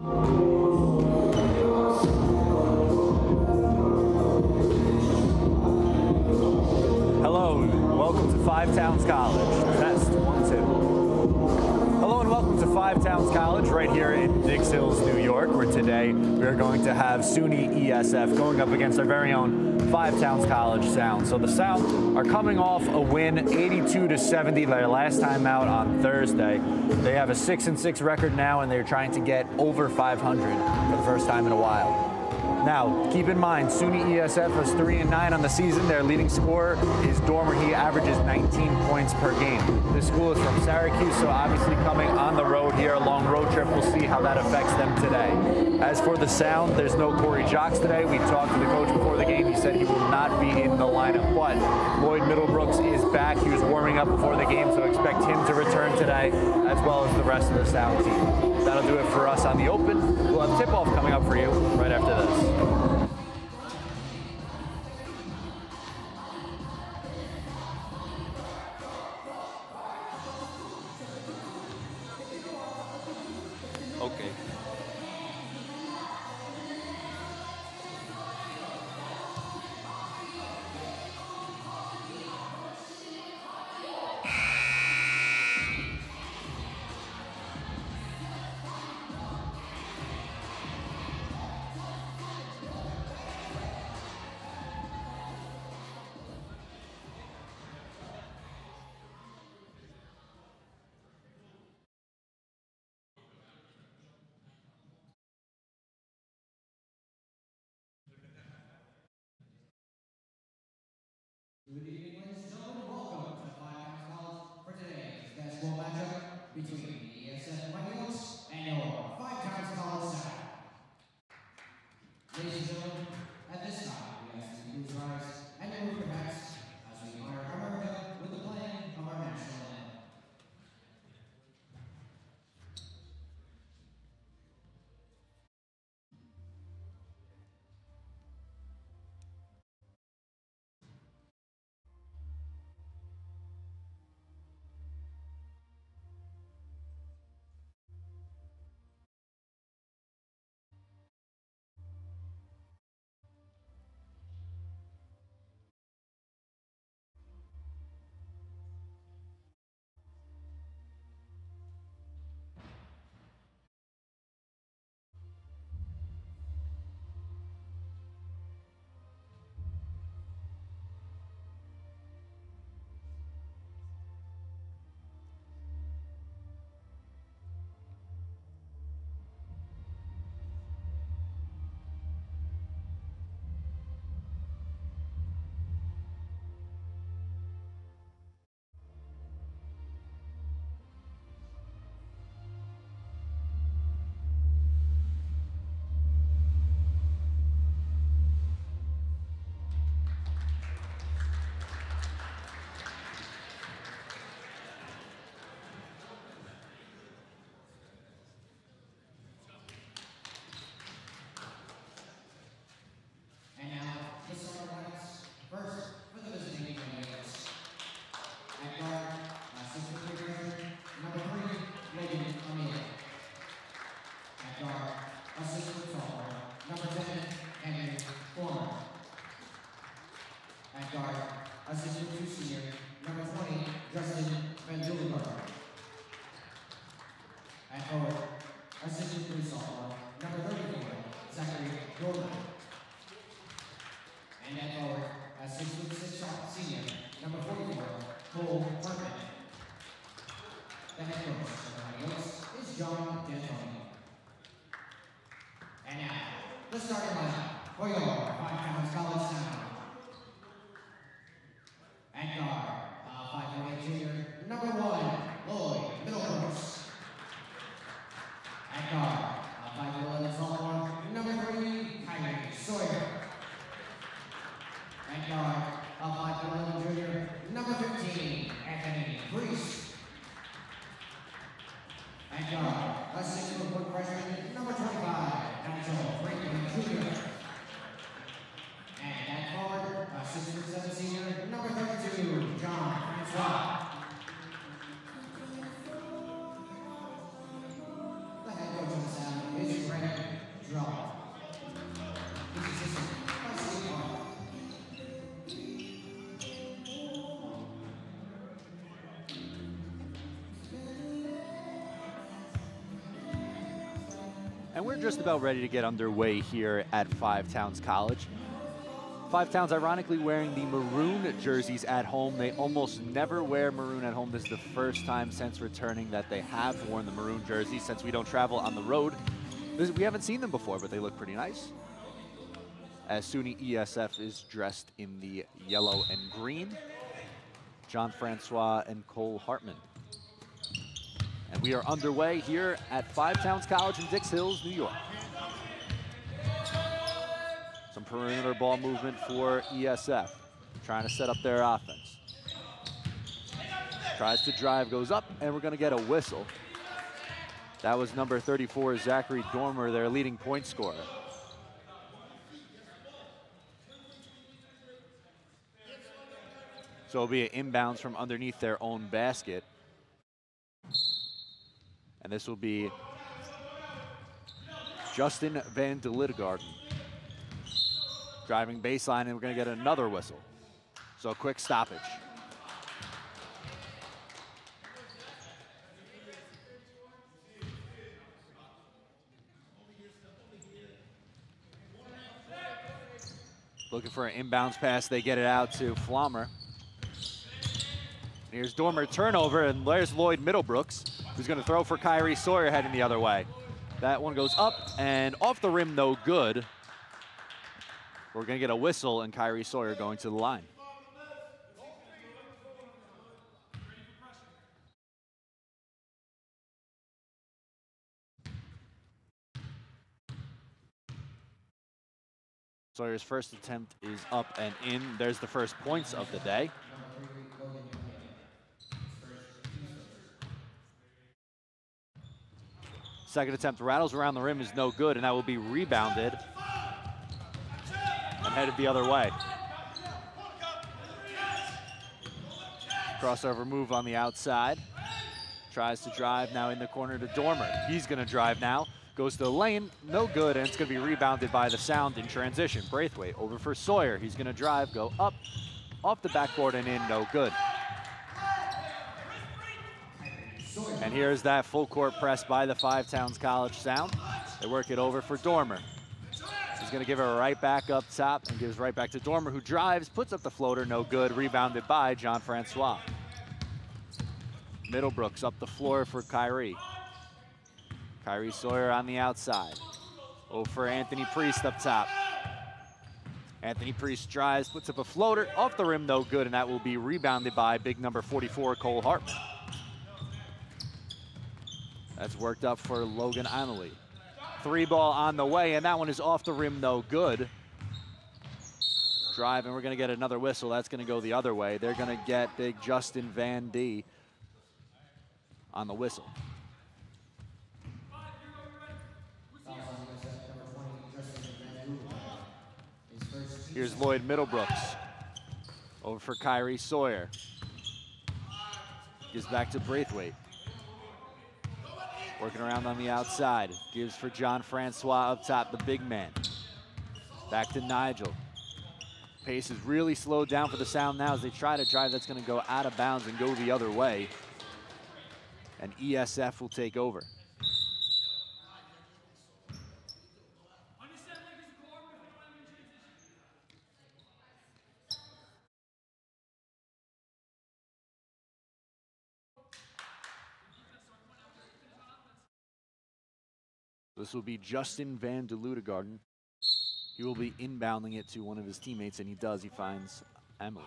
Hello, welcome to Five Towns College. Test 1, 2. Hello and welcome to Five Towns College right here in Dix Hills, New York, where today we are going to have SUNY ESF going up against our very own Five Towns College Sound. So the Sound are coming off a win 82-70 their last time out on Thursday. They have a 6-6 record now, and they're trying to get over 500 for the first time in a while. Now, keep in mind, SUNY ESF is 3-9 on the season. Their leading scorer is Dormer. He averages 19 points per game. This school is from Syracuse, so obviously coming on the road here, a long road trip. We'll see how that affects them today. As for the Sound, there's no Corey Jocks today. We talked to the coach before the game. He said he will not be in the lineup, but Lloyd Middlebrooks is back. He was warming up before the game, so expect him to return today, as well as the rest of the Sound team. That'll do it for us on the Open. We'll have tip-off coming up for you right after this. Okay. Good evening, ladies and gentlemen. Welcome to Five Towns College for today's basketball matchup between the ESF Mighty Oaks and your Five Towns College Sound. Ladies and gentlemen, at this time, we ask you to please rise and remove your hats as we honor America with the playing of our national anthem. Assistant 2 Senior, number 20, Justin Van Dulenberg. At forward, Assistant 3 Sophomore, number 34, Zachary Goldman. And at forward, Assistant 6 Senior, number 44, Cole Hartman. The head coach of the Mighty Oaks is John D'Antoni. And now, the starting lineup for your Five Towns College Sound. At guard, 5'8" junior, number 1, Lloyd Middlebrooks. At guard, 5'11" sophomore, number 3, Kyrie Sawyer. At guard, 5'11" junior, number 15, Anthony Priest. At guard, a 6-foot freshman, number 25, Nigel Franklin Jr. And at forward, a 6'7" senior, number 32, John Francois. The head coach of the Sound is Greg And we're just about ready to get underway here at Five Towns College. Five Towns ironically wearing the maroon jerseys at home. They almost never wear maroon at home. This is the first time since returning that they have worn the maroon jerseys since we don't travel on the road. We haven't seen them before, but they look pretty nice. As SUNY ESF is dressed in the yellow and green. John Francois and Cole Hartman. And we are underway here at Five Towns College in Dix Hills, New York. Some perimeter ball movement for ESF, trying to set up their offense. Tries to drive, goes up, and we're going to get a whistle. That was number 34, Zachary Dormer, their leading point scorer. So it'll be an inbounds from underneath their own basket. And this will be Justin Van de Liddegarden. Driving baseline, and we're going to get another whistle. So a quick stoppage. Looking for an inbounds pass. They get it out to Flommer. And here's Dormer, turnover, and there's Lloyd Middlebrooks, who's going to throw for Kyrie Sawyer heading the other way. That one goes up and off the rim, no good. We're going to get a whistle, and Kyrie Sawyer going to the line. Sawyer's first attempt is up and in. There's the first points of the day. Second attempt rattles around the rim, is no good, and that will be rebounded and headed the other way. Crossover move on the outside. Tries to drive now in the corner to Dormer. He's going to drive now. Goes to the lane, no good, and it's going to be rebounded by the Sound in transition. Braithwaite over for Sawyer. He's going to drive, go up, off the backboard and in, no good. And here's that full court press by the Five Towns College Sound. They work it over for Dormer. He's going to give it right back up top and gives right back to Dormer, who drives, puts up the floater, no good, rebounded by John Francois. Middlebrooks up the floor for Kyrie. Kyrie Sawyer on the outside. Over for Anthony Priest up top. Anthony Priest drives, puts up a floater, off the rim, no good, and that will be rebounded by big number 44, Cole Hartman. That's worked up for Logan Amelie. Three ball on the way, and that one is off the rim, no good. Drive, and we're going to get another whistle. That's going to go the other way. They're going to get big Justin Van D on the whistle. Here's Lloyd Middlebrooks. Over for Kyrie Sawyer. Gives back to Braithwaite. Working around on the outside. Gives for John Francois up top, the big man. Back to Nigel. Pace is really slowed down for the Sound now as they try to drive. That's going to go out of bounds and go the other way. And ESF will take over. This will be Justin Van de Liddegarden. He will be inbounding it to one of his teammates, and he does. He finds Emily.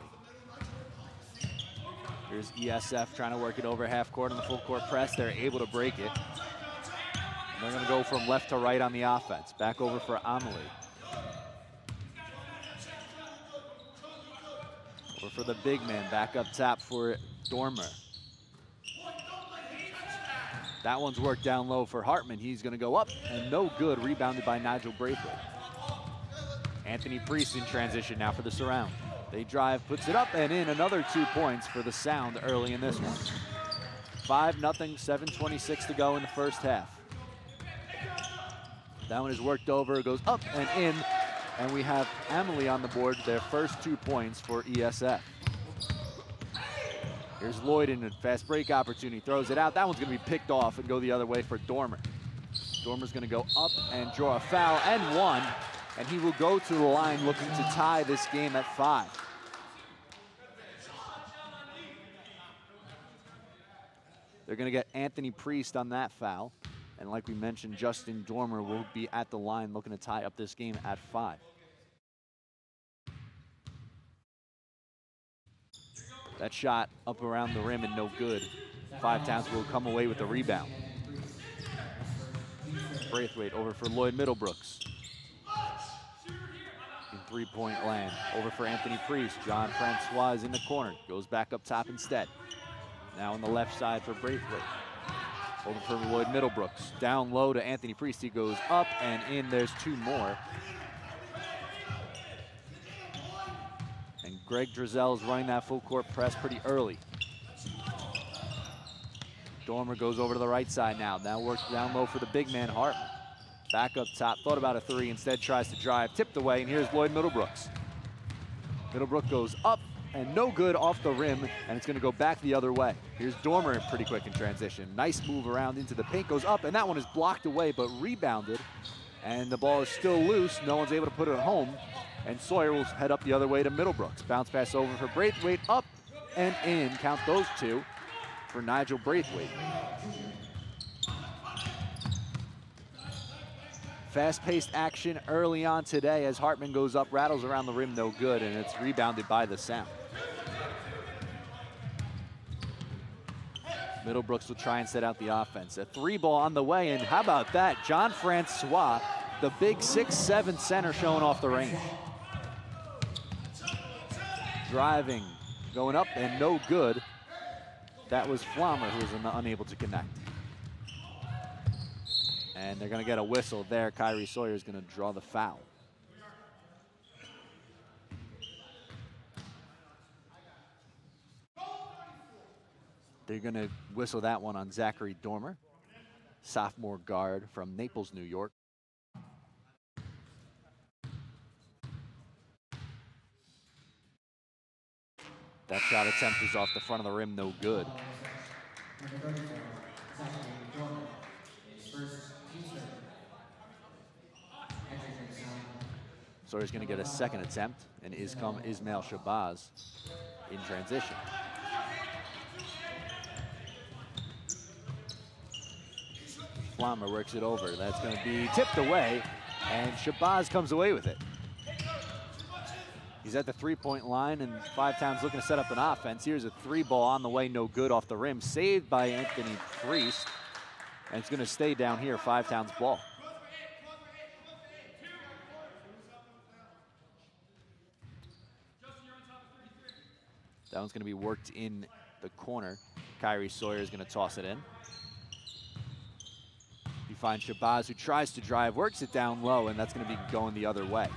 Here's ESF trying to work it over half court on the full court press. They're able to break it. And they're going to go from left to right on the offense. Back over for Amelie. Over for the big man. Back up top for Dormer. That one's worked down low for Hartman. He's going to go up, and no good. Rebounded by Nigel Braithwaite. Anthony Priest in transition now for the Surround. They drive, puts it up, and in. Another 2 points for the Sound early in this one. 5-0, 7:26 to go in the first half. That one is worked over, goes up and in, and we have Amelie on the board, their first 2 points for ESF. Here's Lloyd in a fast break opportunity, throws it out. That one's going to be picked off and go the other way for Dormer. Dormer's going to go up and draw a foul and one, and he will go to the line looking to tie this game at 5. They're going to get Anthony Priest on that foul. And like we mentioned, Justin Dormer will be at the line looking to tie up this game at 5. That shot up around the rim and no good. 5 Towns will come away with the rebound. Braithwaite over for Lloyd Middlebrooks. In three-point land. Over for Anthony Priest. John Francois is in the corner. Goes back up top instead. Now on the left side for Braithwaite. Over for Lloyd Middlebrooks. Down low to Anthony Priest. He goes up and in. There's 2 more. And Greg Drizel's running that full court press pretty early. Dormer goes over to the right side now. Now works down low for the big man, Hartman. Back up top, thought about a 3, instead tries to drive, tipped away, and here's Lloyd Middlebrooks. Middlebrook goes up and no good off the rim, and it's gonna go back the other way. Here's Dormer pretty quick in transition. Nice move around into the paint, goes up, and that one is blocked away, but rebounded. And the ball is still loose, no one's able to put it home. And Sawyer will head up the other way to Middlebrooks. Bounce pass over for Braithwaite, up and in, count those 2 for Nigel Braithwaite. Fast-paced action early on today as Hartman goes up, rattles around the rim, no good, and it's rebounded by the Sound. Middlebrooks will try and set out the offense. A 3 ball on the way, and how about that? John Francois, the big 6'7" center showing off the range. Driving, going up and no good. That was Flammer who was unable to connect. And they're gonna get a whistle there. Kyrie Sawyer is gonna draw the foul. They're gonna whistle that one on Zachary Dormer, sophomore guard from Naples, New York. That shot attempt is off the front of the rim, no good. Sawyer's going to get a second attempt, and is come Ismail Shabazz in transition. Flammer works it over. That's going to be tipped away, and Shabazz comes away with it. He's at the 3-point line, and 5 Towns looking to set up an offense. Here's a 3 ball on the way, no good off the rim. Saved by Anthony Priest, and it's going to stay down here, 5 Towns ball. That one's going to be worked in the corner. Kyrie Sawyer is going to toss it in. You find Shabazz, who tries to drive, works it down low, and that's going to be going the other way.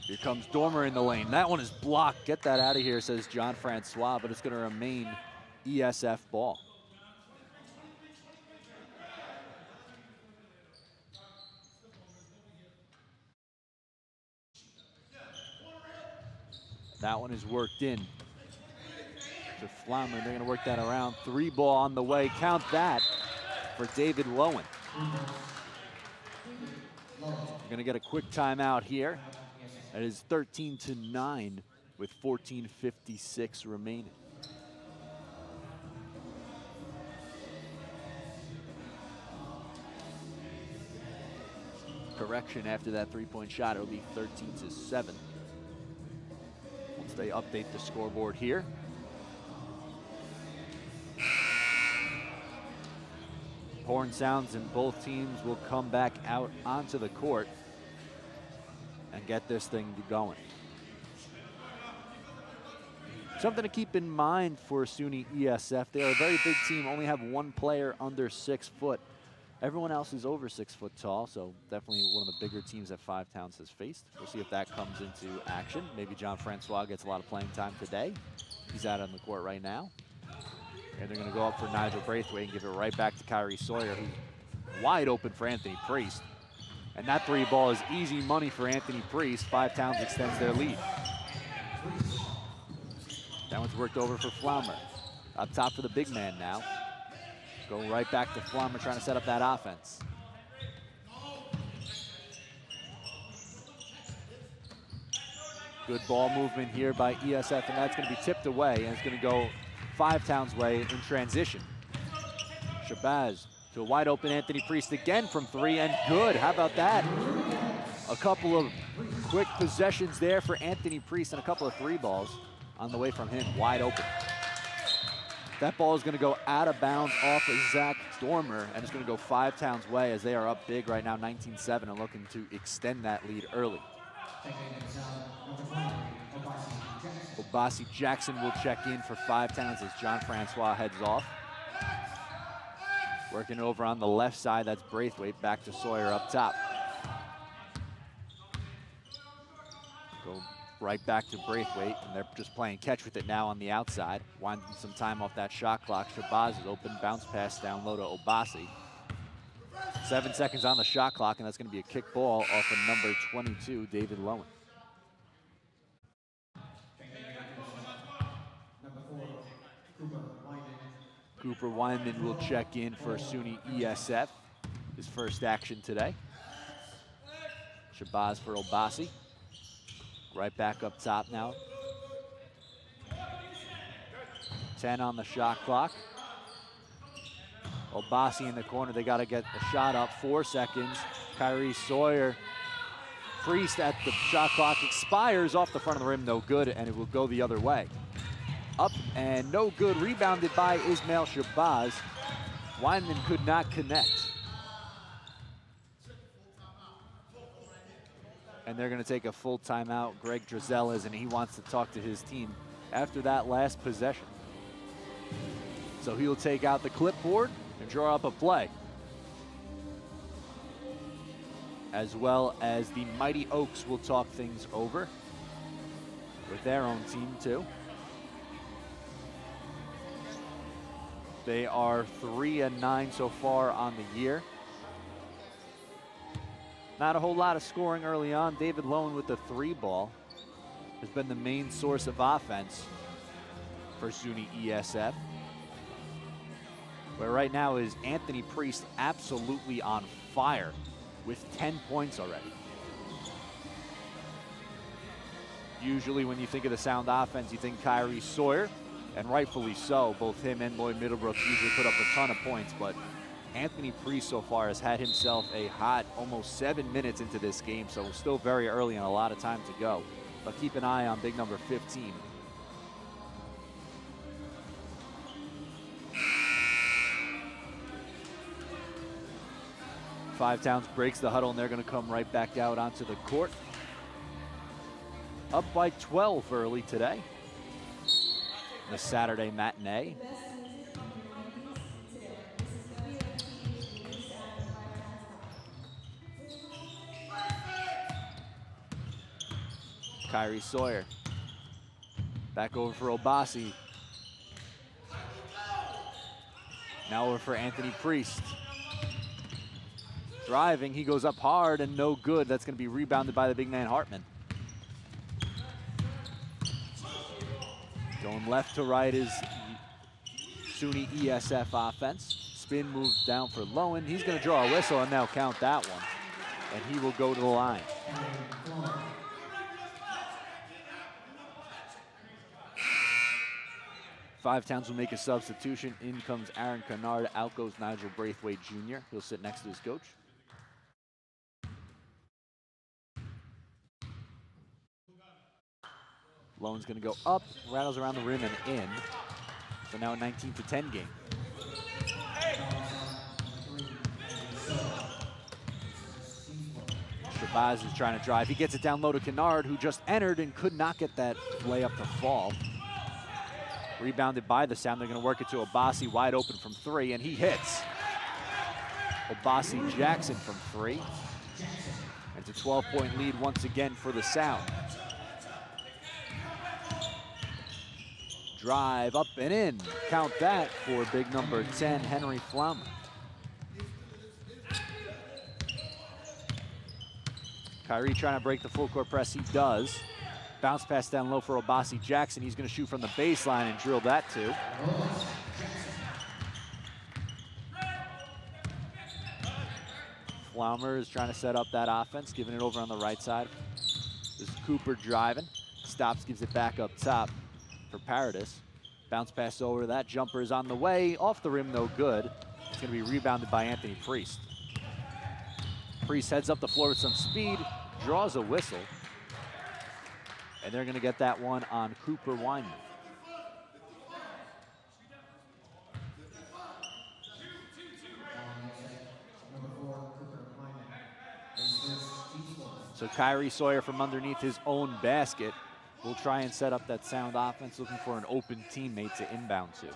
Here comes Dormer in the lane. That one is blocked. Get that out of here, says John Francois, but it's going to remain ESF ball. That one is worked in to Flammer. They're going to work that around. 3 ball on the way. Count that for David Lowen. We're going to get a quick timeout here. It is 13-9 with 14:56 remaining. Correction, after that 3-point shot, it'll be 13-7. Once they update the scoreboard here. Horn sounds and both teams will come back out onto the court and get this thing going. Something to keep in mind for SUNY ESF. They're a very big team, only have 1 player under 6 foot. Everyone else is over 6 foot tall, so definitely one of the bigger teams that 5 Towns has faced. We'll see if that comes into action. Maybe John Francois gets a lot of playing time today. He's out on the court right now. And they're going to go up for Nigel Braithwaite and give it right back to Kyrie Sawyer, who's wide open for Anthony Priest. And that 3 ball is easy money for Anthony Priest. 5 Towns extends their lead. That one's worked over for Flammer. Up top for the big man now. Go right back to Flummer trying to set up that offense. Good ball movement here by ESF, and that's going to be tipped away, and it's going to go Five Towns' way in transition. Shabazz to a wide open Anthony Priest again from three, and good. How about that? A couple of quick possessions there for Anthony Priest and a couple of three balls on the way from him, wide open. That ball is going to go out of bounds off of Zach Dormer, and it's going to go Five Towns' way as they are up big right now, 19-7, and looking to extend that lead early. Obasi Jackson will check in for Five Towns as John Francois heads off. Working over on the left side, that's Braithwaite, back to Sawyer up top. Go right back to Braithwaite, and they're just playing catch with it now on the outside. Winding some time off that shot clock. Shabazz is open, bounce pass down low to Obasi. 7 seconds on the shot clock, and that's going to be a kick ball off of number 22, David Lowen. Cooper Weinman will check in for SUNY ESF, his first action today. Shabazz for Obasi. Right back up top now. 10 on the shot clock. Obasi in the corner, they gotta get the shot up, 4 seconds. Kyrie Sawyer. Priest at the shot clock expires off the front of the rim, no good, and it will go the other way. Up and no good, rebounded by Ismail Shabazz. Weinman could not connect. And they're gonna take a full timeout. Greg Drizel is, and he wants to talk to his team after that last possession. So he'll take out the clipboard and draw up a play. As well as the Mighty Oaks will talk things over with their own team too. They are 3-9 so far on the year. Not a whole lot of scoring early on. David Lowen with the 3 ball has been the main source of offense for SUNY ESF. Where right now is Anthony Priest absolutely on fire with 10 points already. Usually when you think of the sound offense, you think Kyrie Sawyer, and rightfully so. Both him and Lloyd Middlebrook usually put up a ton of points, but Anthony Priest so far has had himself a hot almost 7 minutes into this game, so we're still very early and a lot of time to go. But keep an eye on big number 15. Five Towns breaks the huddle, and they're going to come right back out onto the court. Up by 12 early today. The Saturday matinee. Kyrie Sawyer. Back over for Obasi. Now over for Anthony Priest. Driving, he goes up hard and no good. That's going to be rebounded by the big man Hartman. Going left to right is SUNY ESF offense. Spin move down for Lowen. He's going to draw a whistle and now count that one. And he will go to the line. Five Towns will make a substitution. In comes Aaron Kennard. Out goes Nigel Braithwaite Jr. He'll sit next to his coach. Lowen's going to go up, rattles around the rim and in. So now a 19-10 game. Shabazz is trying to drive. He gets it down low to Kennard, who just entered and could not get that layup to fall. Rebounded by the Sound. They're going to work it to Obasi, wide open from 3, and he hits. Obasi Jackson from 3. It's a 12-point lead once again for the Sound. Drive up and in. Count that for big number 10, Henry Flaumer. Kyrie trying to break the full court press. He does. Bounce pass down low for Obasi Jackson. He's going to shoot from the baseline and drill that too. Flaumer is trying to set up that offense, giving it over on the right side. This is Cooper driving. Stops, gives it back up top for Paradis. Bounce pass over. That jumper is on the way. Off the rim, no good. It's going to be rebounded by Anthony Priest. Priest heads up the floor with some speed, draws a whistle. And they're going to get that one on Cooper Weinman. So Kyrie Sawyer from underneath his own basket will try and set up that sound offense, looking for an open teammate to inbound to.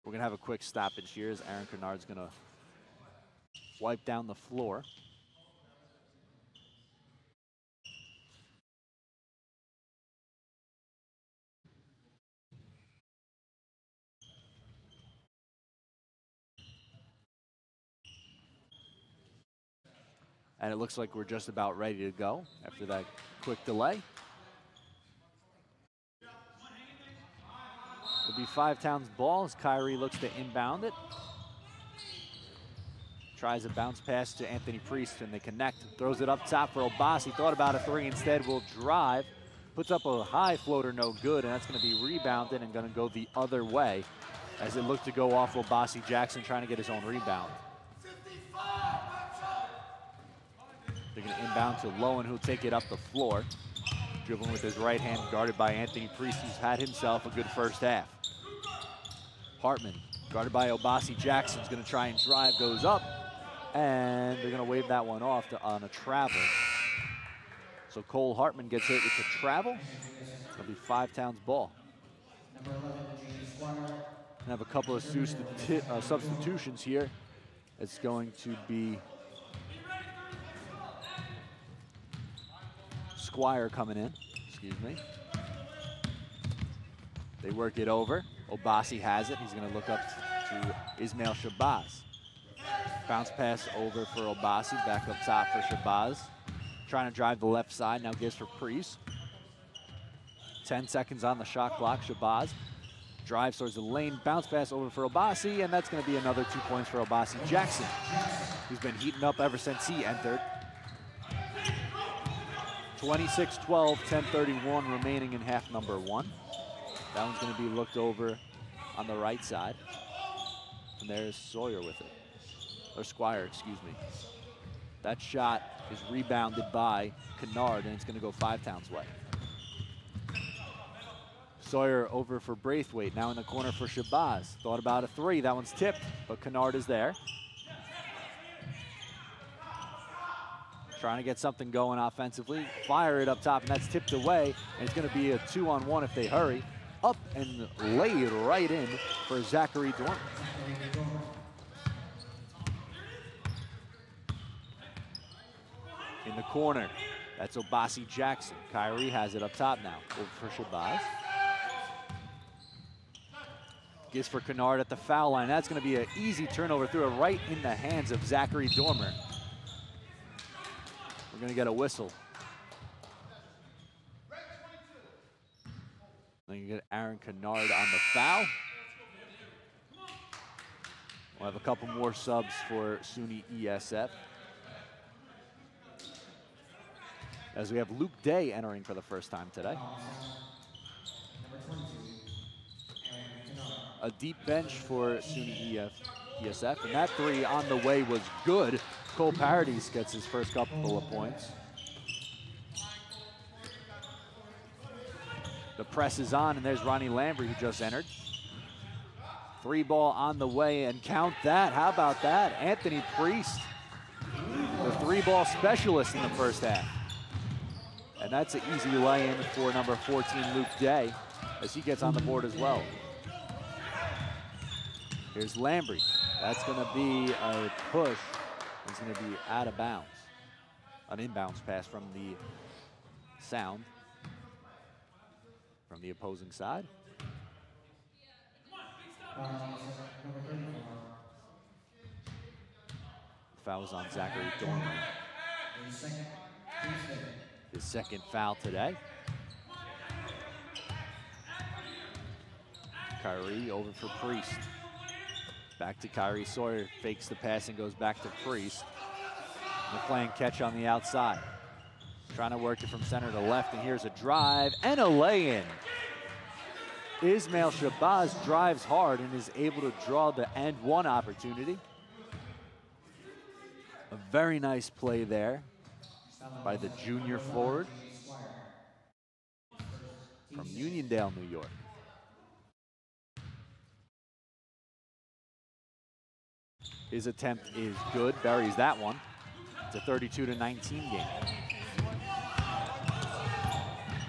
We're going to have a quick stoppage here as Aaron Kennard's going to wipe down the floor. And it looks like we're just about ready to go after that quick delay. It'll be Five Towns ball as Kyrie looks to inbound it. Tries a bounce pass to Anthony Priest and they connect. Throws it up top for Obasi. Thought about a three, instead will drive. Puts up a high floater, no good, and that's going to be rebounded and going to go the other way as it looked to go off Obasi Jackson trying to get his own rebound. They're going to inbound to Lowen, who'll take it up the floor. Dribbling with his right hand, guarded by Anthony Priest, who's had himself a good first half. Hartman, guarded by Obasi Jackson, is going to try and drive, goes up, and they're going to wave that one off on a travel. So Cole Hartman gets hit with the travel. It'll be Five Towns ball. And have a couple of substitutions here. It's going to be Squire coming in, excuse me. They work it over. Obasi has it. He's going to look up to Ismail Shabazz. Bounce pass over for Obasi, back up top for Shabazz. Trying to drive the left side, now gives for Priest. 10 seconds on the shot clock. Shabazz drives towards the lane, bounce pass over for Obasi, and that's going to be another 2 points for Obasi Jackson, who's been heating up ever since he entered. 26-12, 10:31 remaining in half number one. That one's going to be looked over on the right side. And there's Sawyer with it. Or Squire, excuse me. That shot is rebounded by Kennard, and it's going to go Five Towns' way. Sawyer over for Braithwaite, now in the corner for Shabazz. Thought about a three, that one's tipped, but Kennard is there. Trying to get something going offensively. Fire it up top, and that's tipped away. And it's going to be a 2-on-1 if they hurry. Up and laid right in for Zachary Dorman. In the corner, that's Obasi Jackson. Kyrie has it up top now. Over for Shabazz. Gives for Kennard at the foul line. That's going to be an easy turnover. Threw it right in the hands of Zachary Dormer. We're going to get a whistle. Then you get Aaron Kennard on the foul. We'll have a couple more subs for SUNY ESF. As we have Luke Day entering for the first time today. A deep bench for SUNY ESF, and that three on the way was good. Cole Paradis gets his first couple of points. The press is on, and there's Ronnie Lambry, who just entered. Three ball on the way, and count that. How about that? Anthony Priest, the three ball specialist in the first half. And that's an easy lay-in for number 14, Luke Day, as he gets on the board as well. Here's Lambry. That's going to be a push. It's going to be out of bounds. An inbounds pass from the sound from the opposing side. Foul is on Zachary Dormer. His second foul today. Kyrie over for Priest. Back to Kyrie. Sawyer fakes the pass and goes back to Priest. McClain catch on the outside. Trying to work it from center to left, and here's a drive and a lay-in. Ismail Shabazz drives hard and is able to draw the and one opportunity. A very nice play there by the junior forward from Uniondale, New York. His attempt is good, buries that one. It's a 32-19 game.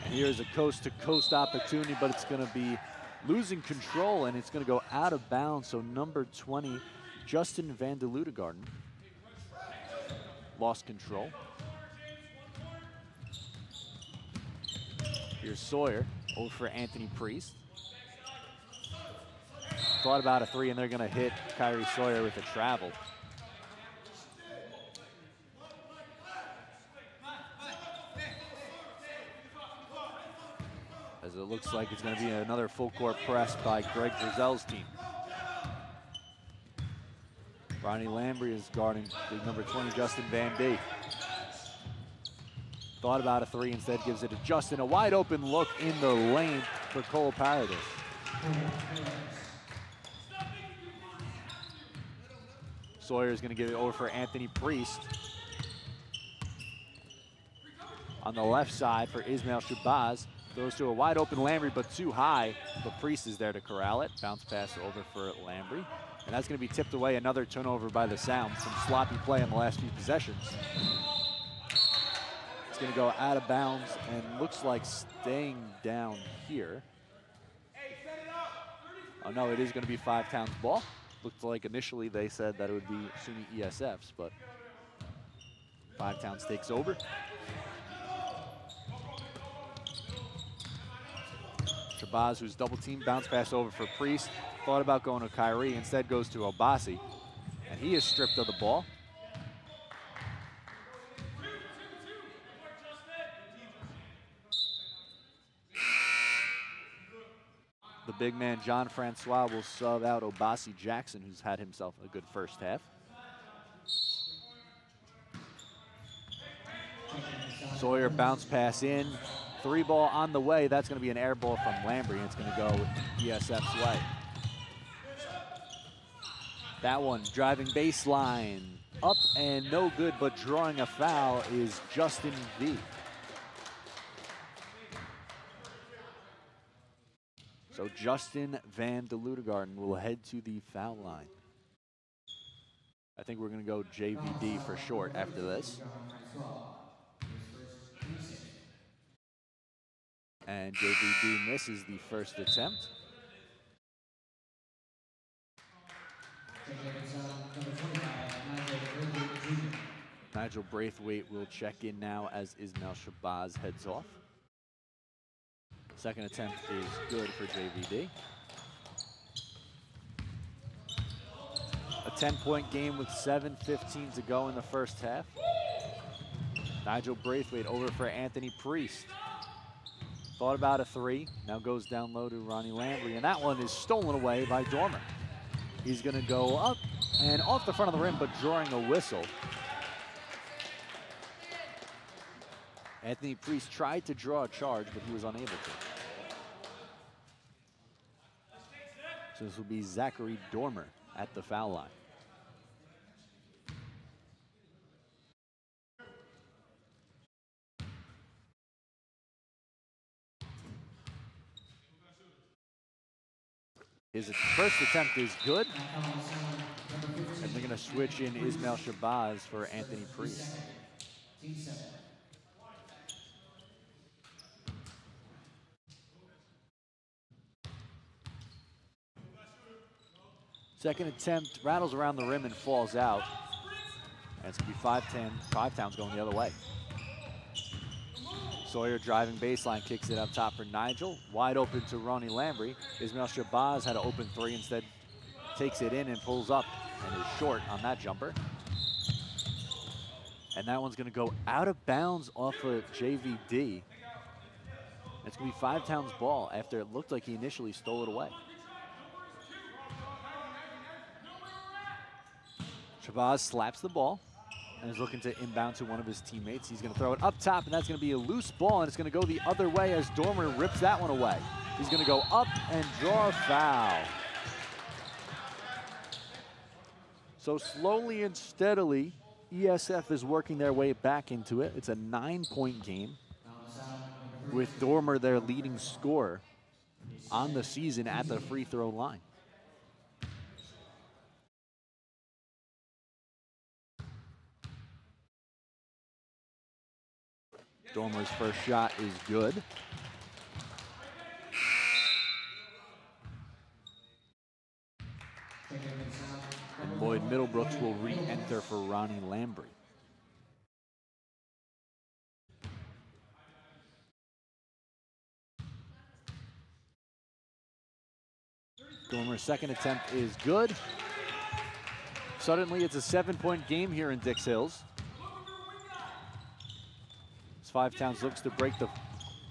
And here's a coast-to-coast opportunity, but it's going to be losing control, and it's going to go out of bounds. So number 20, Justin Van de Ludegarden, lost control. Here's Sawyer over for Anthony Priest. Thought about a three, and they're going to hit Kyrie Sawyer with a travel. As it looks like it's going to be another full court press by Greg Drizel's team. Ronnie Lambry is guarding big number 20, Justin Van Dee. Thought about a three, instead gives it to Justin. A wide open look in the lane for Cole Paradis. Sawyer is going to give it over for Anthony Priest. On the left side for Ismail Shabazz. Goes to a wide open Lambry, but too high. But Priest is there to corral it. Bounce pass over for Lambry. And that's going to be tipped away. Another turnover by the Sound. Some sloppy play in the last few possessions. It's going to go out of bounds and looks like staying down here. Oh no, it is going to be Five Towns ball. Looked like initially they said that it would be SUNY ESF's, but Five Towns takes over. Shabazz, who's double teamed, bounce pass over for Priest. Thought about going to Kyrie, instead goes to Obasi, and he is stripped of the ball. The big man, John Francois, will sub out Obasi Jackson, who's had himself a good first half. Sawyer bounce pass in. Three ball on the way. That's going to be an air ball from Lambry, and it's going to go ESF's way. That one, driving baseline. Up and no good, but drawing a foul is Justin V. So Justin Van de Ludegarden will head to the foul line. I think we're going to go JVD for short after this. And JVD misses the first attempt. Nigel Braithwaite will check in now as Ismail Shabazz heads off. Second attempt is good for JVD. A 10-point game with 7:15 to go in the first half. Nigel Braithwaite over for Anthony Priest. Thought about a three, now goes down low to Ronnie Lambry, and that one is stolen away by Dormer. He's gonna go up and off the front of the rim, but drawing a whistle. Anthony Priest tried to draw a charge, but he was unable to. So this will be Zachary Dormer at the foul line. His first attempt is good. And they're going to switch in Ismail Shabazz for Anthony Priest. Second attempt rattles around the rim and falls out. And it's going to be 5-10, Five Towns going the other way. Sawyer driving baseline, kicks it up top for Nigel. Wide open to Ronnie Lambry. Ismail Shabazz had an open three, instead takes it in and pulls up and is short on that jumper. And that one's going to go out of bounds off of JVD. It's going to be Five Towns ball after it looked like he initially stole it away. Shabazz slaps the ball and is looking to inbound to one of his teammates. He's going to throw it up top, and that's going to be a loose ball, and it's going to go the other way as Dormer rips that one away. He's going to go up and draw a foul. So slowly and steadily, ESF is working their way back into it. It's a 9-point game with Dormer their leading scorer on the season at the free throw line. Dormer's first shot is good. And Lloyd Middlebrooks will re-enter for Ronnie Lambry. Dormer's second attempt is good. Suddenly it's a 7-point game here in Dix Hills. As Five Towns looks to break the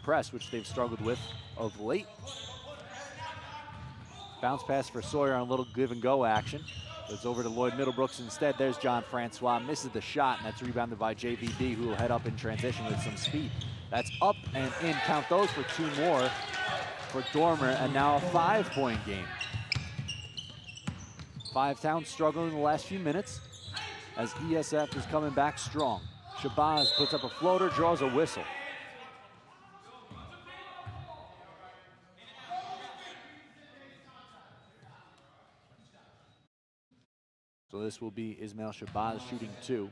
press, which they've struggled with of late. Bounce pass for Sawyer on a little give and go action. It's over to Lloyd Middlebrooks instead. There's John Francois, misses the shot, and that's rebounded by JVD, who will head up in transition with some speed. That's up and in. Count those for 2 more for Dormer, and now a 5-point game. Five Towns struggling in the last few minutes as ESF is coming back strong. Shabazz puts up a floater, draws a whistle. So this will be Ismail Shabazz shooting 2.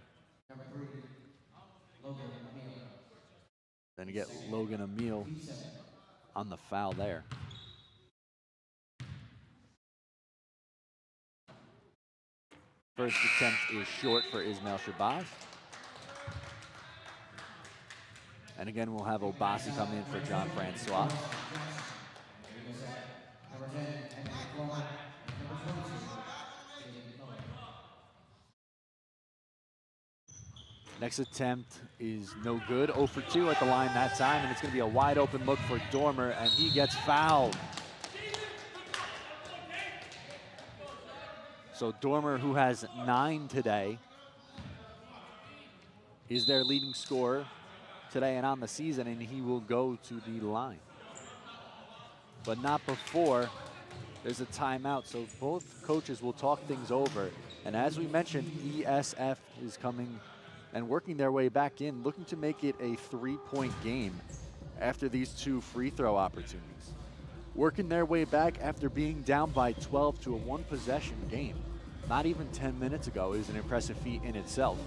Then you get Logan Emile on the foul there. First attempt is short for Ismail Shabazz. And again, we'll have Obasi come in for John Francois. Next attempt is no good. 0 for 2 at the line that time, and it's going to be a wide open look for Dormer, and he gets fouled. So Dormer, who has 9 today, is their leading scorer today and on the season, and he will go to the line. But not before there's a timeout, so both coaches will talk things over. And as we mentioned, ESF is coming and working their way back in, looking to make it a 3-point game after these 2 free throw opportunities. Working their way back after being down by 12 to a 1-possession game, not even 10 minutes ago, is an impressive feat in itself.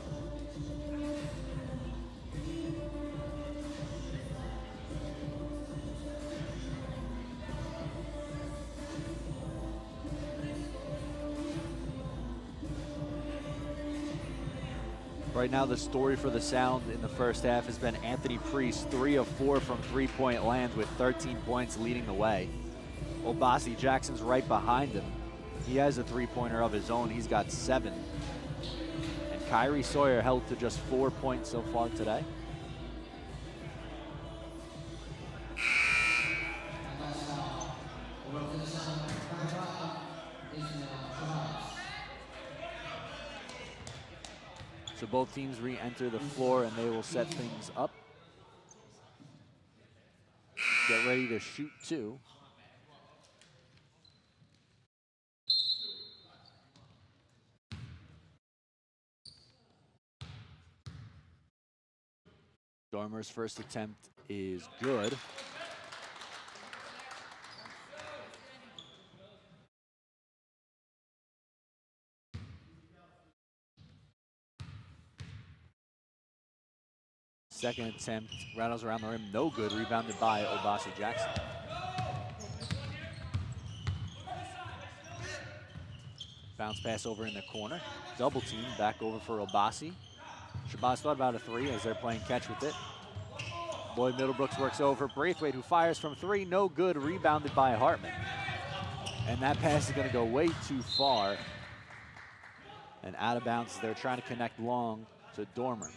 Right now, the story for the Sound in the first half has been Anthony Priest, 3 of 4 from 3-point land with 13 points leading the way. Obasi Jackson's right behind him. He has a 3-pointer of his own. He's got 7. And Kyrie Sawyer held to just 4 points so far today. So both teams re-enter the floor and they will set things up. Get ready to shoot 2. Dormer's first attempt is good. Second attempt rattles around the rim, no good, rebounded by Obasi Jackson. Bounce pass over in the corner. Double team back over for Obasi. Shabazz thought about a 3 as they're playing catch with it. Lloyd Middlebrooks works over Braithwaite, who fires from 3, no good, rebounded by Hartman. And that pass is going to go way too far and out of bounds. They're trying to connect long to Dormer.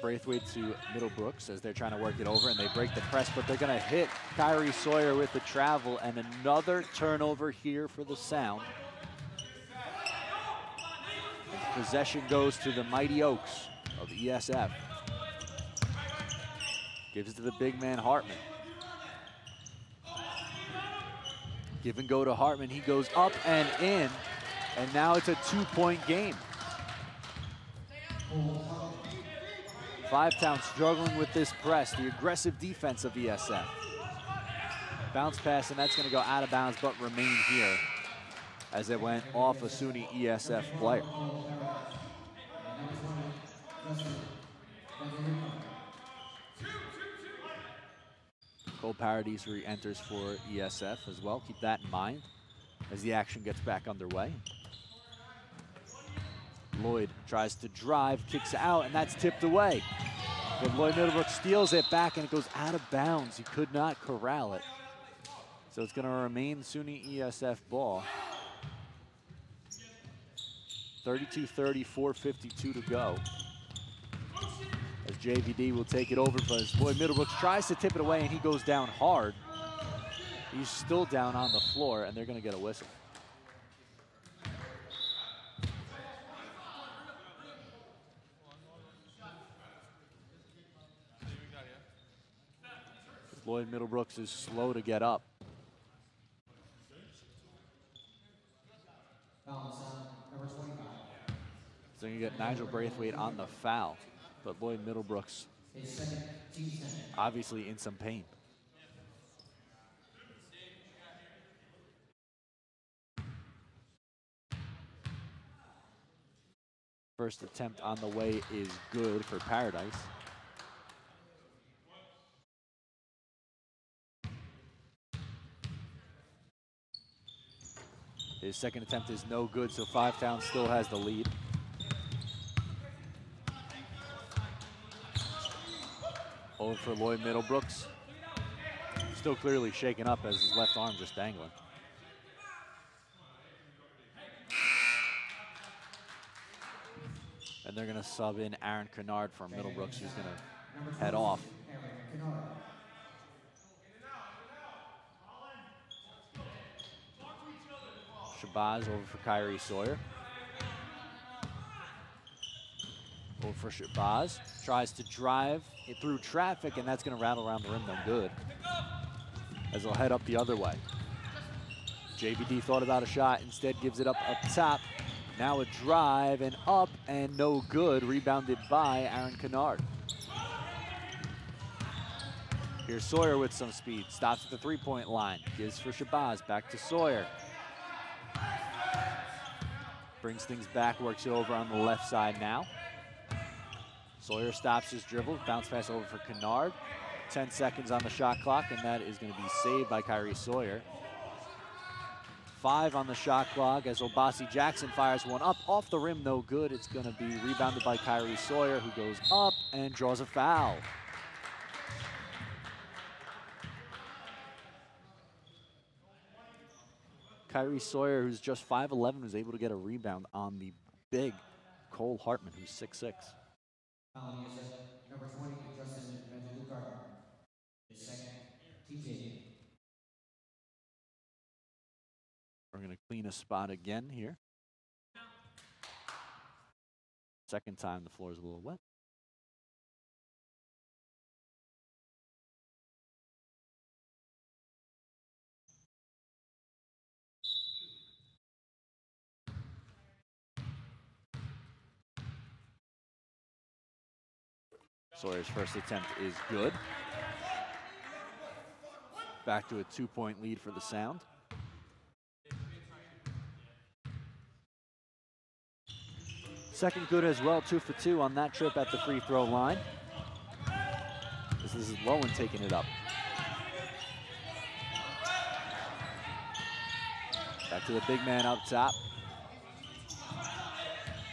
Braithwaite to Middlebrooks as they're trying to work it over, and they break the press, but they're going to hit Kyrie Sawyer with the travel, and another turnover here for the Sound. And possession goes to the Mighty Oaks of ESF. Gives it to the big man, Hartman. Give and go to Hartman. He goes up and in, and now it's a 2-point game. Five Town struggling with this press, the aggressive defense of ESF. Bounce pass, and that's going to go out of bounds, but remain here as it went off a SUNY ESF player. Cole Paradis re-enters for ESF as well. Keep that in mind as the action gets back underway. Lloyd tries to drive, kicks out, and that's tipped away. But Lloyd Middlebrook steals it back, and it goes out of bounds. He could not corral it. So it's going to remain SUNY ESF ball. 32-30, 4:52 to go. As JVD will take it over, but as Lloyd Middlebrooks tries to tip it away, and he goes down hard. He's still down on the floor, and they're going to get a whistle. Lloyd Middlebrooks is slow to get up. So you get Nigel Braithwaite on the foul, but Lloyd Middlebrooks obviously in some pain. First attempt on the way is good for Paradise. His second attempt is no good, so Five Town still has the lead. Over for Lloyd Middlebrooks. Still clearly shaken up as his left arm just dangling. And they're gonna sub in Aaron Kennard for Middlebrooks, who's gonna head off. Shabazz over for Kyrie Sawyer. Over for Shabazz. Tries to drive it through traffic, and that's going to rattle around the rim, no good. As they'll head up the other way. JVD thought about a shot, instead gives it up top. Now a drive and up, and no good. Rebounded by Aaron Kennard. Here's Sawyer with some speed. Stops at the three-point line. Gives for Shabazz. Back to Sawyer. Brings things back, works it over on the left side now. Sawyer stops his dribble, bounce pass over for Kennard. 10 seconds on the shot clock, and that is going to be saved by Kyrie Sawyer. 5 on the shot clock as Obasi Jackson fires one up off the rim, no good. It's going to be rebounded by Kyrie Sawyer, who goes up and draws a foul. Kyrie Sawyer, who's just 5'11", was able to get a rebound on the big Cole Hartman, who's 6'6". Number 20, Justin Gardner. His second, TJ. We're going to clean a spot again here. Second time the floor is a little wet. Sawyer's first attempt is good. Back to a 2-point lead for the Sound. Second good as well, 2 for 2 on that trip at the free throw line. This is Lowen taking it up. Back to the big man up top.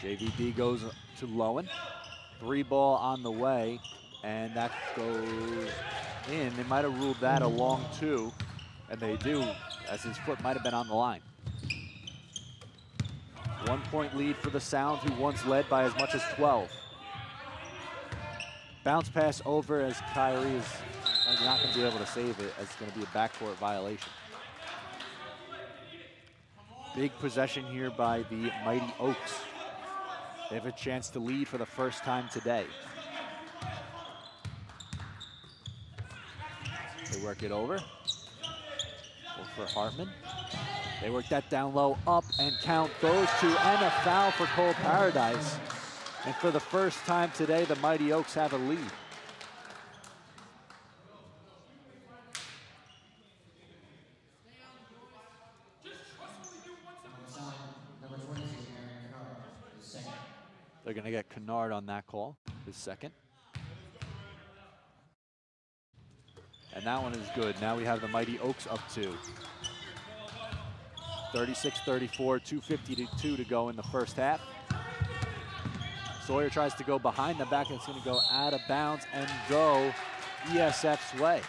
JVD goes to Lowen. 3-ball on the way, and that goes in. They might have ruled that a long 2, and they do, as his foot might have been on the line. 1-point lead for the Sound, who once led by as much as 12. Bounce pass over as Kyrie is not going to be able to save it, as it's going to be a backcourt violation. Big possession here by the Mighty Oaks. They have a chance to lead for the first time today. They work it over. For Hartman. They work that down low, up and count those two, and a foul for Cole Paradise. And for the first time today, the Mighty Oaks have a lead. They're going to get Kennard on that call, his second. And that one is good. Now we have the Mighty Oaks up 2. 36-34, 2:52 to go in the first half. Sawyer tries to go behind the back, and it's going to go out of bounds and go ESF's way.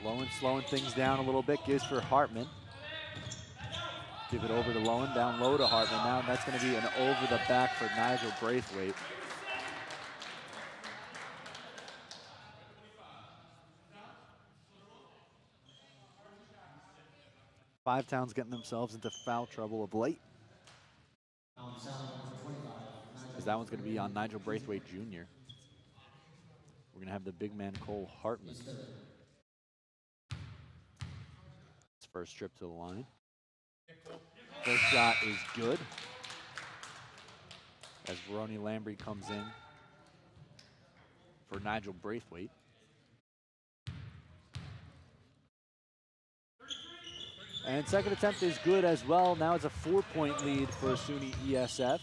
Lowen slowing things down a little bit, gives for Hartman. Give it over to Lowen, down low to Hartman now, and that's going to be an over the back for Nigel Braithwaite. Five Towns getting themselves into foul trouble of late. Because that one's going to be on Nigel Braithwaite Jr. We're going to have the big man Cole Hartman. His first trip to the line. First shot is good. As Ronnie Lambry comes in for Nigel Braithwaite. And second attempt is good as well. Now it's a 4-point lead for SUNY ESF.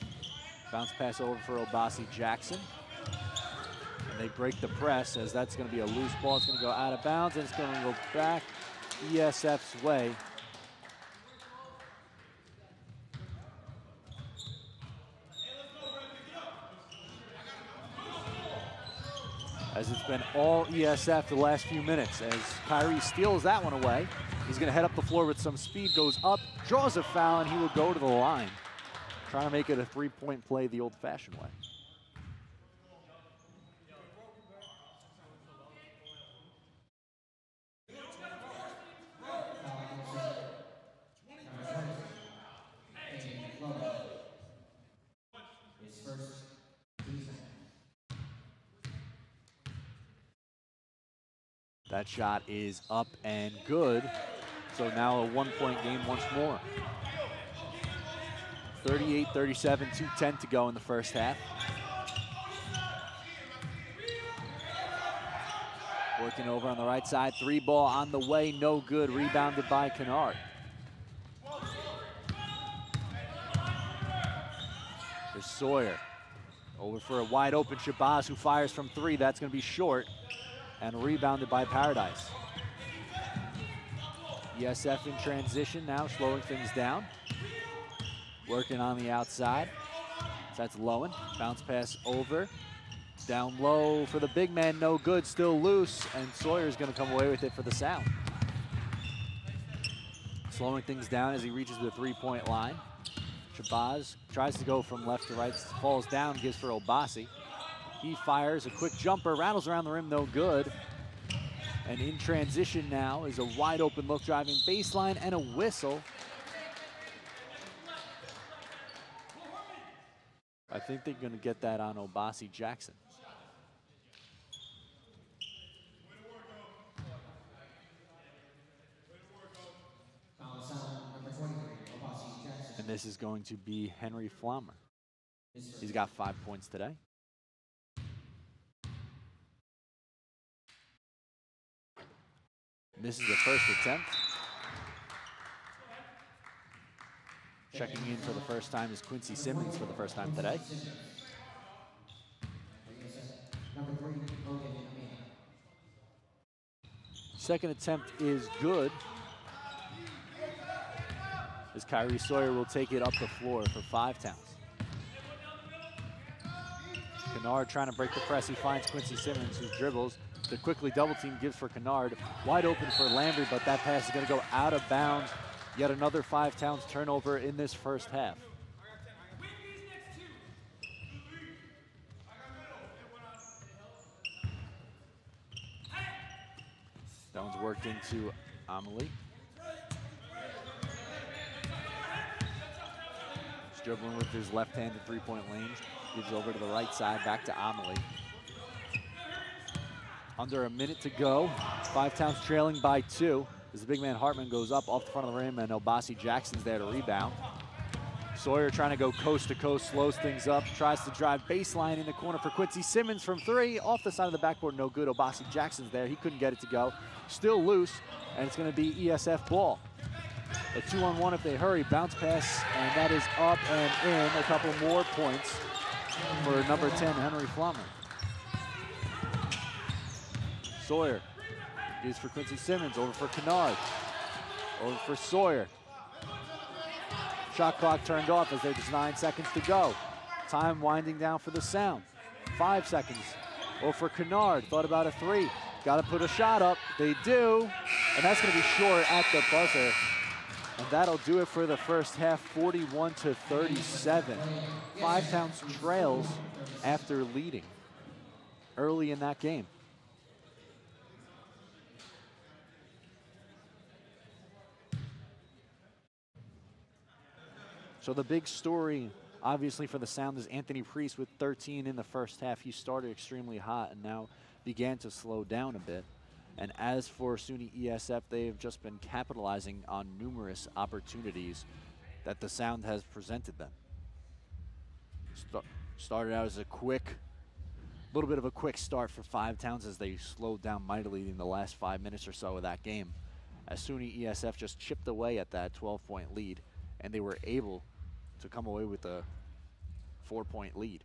Bounce pass over for Obasi Jackson. And they break the press, as that's going to be a loose ball. It's going to go out of bounds, and it's going to go back ESF's way. As it's been all ESF the last few minutes, as Kyrie steals that one away. He's going to head up the floor with some speed, goes up, draws a foul, and he will go to the line. Trying to make it a 3-point play the old-fashioned way. That shot is up and good. So now a 1-point game once more. 38-37, 2:10 to go in the first half. Working over on the right side, 3-ball on the way, no good, rebounded by Kennard. There's Sawyer. Over for a wide open Shabazz, who fires from 3, that's gonna be short, and rebounded by Paradise. ESF in transition now, slowing things down. Working on the outside. So that's Lowen. Bounce pass over. Down low for the big man, no good, still loose, and Sawyer's gonna come away with it for the sound. Slowing things down as he reaches the 3-point line. Shabazz tries to go from left to right, falls down, gives for Obasi. He fires a quick jumper, rattles around the rim, no good. And in transition now is a wide open look, driving baseline and a whistle. I think they're going to get that on Obasi Jackson. And this is going to be Henry Flammer. He's got 5 points today. This is the first attempt. Checking in for the first time is Quincy Simmons for the first time today. Second attempt is good, as Kyrie Sawyer will take it up the floor for 5 Towns. Kennard trying to break the press. He finds Quincy Simmons, who dribbles. The quickly double team gives for Kennard. Wide open for Lambry, but that pass is going to go out of bounds Yet another 5 Towns turnover in this first half. Downs worked into Amelie. He's dribbling with his left-handed three-point range. Gives over to the right side, back to Amelie. Under a minute to go. 5 Towns trailing by 2. As the big man Hartman goes up off the front of the rim, and Obasi Jackson's there to rebound. Sawyer trying to go coast to coast, slows things up, tries to drive baseline in the corner for Quincy Simmons from 3. Off the side of the backboard, no good. Obasi Jackson's there. He couldn't get it to go. Still loose, and it's going to be ESF ball. A 2-on-1 if they hurry. Bounce pass, and that is up and in. A couple more points for number 10, Henry Flummer. Sawyer is for Quincy Simmons, over for Kennard, over for Sawyer. Shot clock turned off as there's 9 seconds to go. Time winding down for the Sound. 5 seconds. Over for Kennard, thought about a 3. Got to put a shot up. They do, and that's going to be short at the buzzer. And that'll do it for the first half, 41-37. 5 Towns trails after leading early in that game. So the big story, obviously, for the Sound is Anthony Priest with 13 in the first half. He started extremely hot and now began to slow down a bit. And as for SUNY ESF, they've just been capitalizing on numerous opportunities that the Sound has presented them. Started out as a little bit of a quick start for 5 Towns as they slowed down mightily in the last 5 minutes or so of that game. As SUNY ESF just chipped away at that 12-point lead, and they were able to come away with a 4-point lead.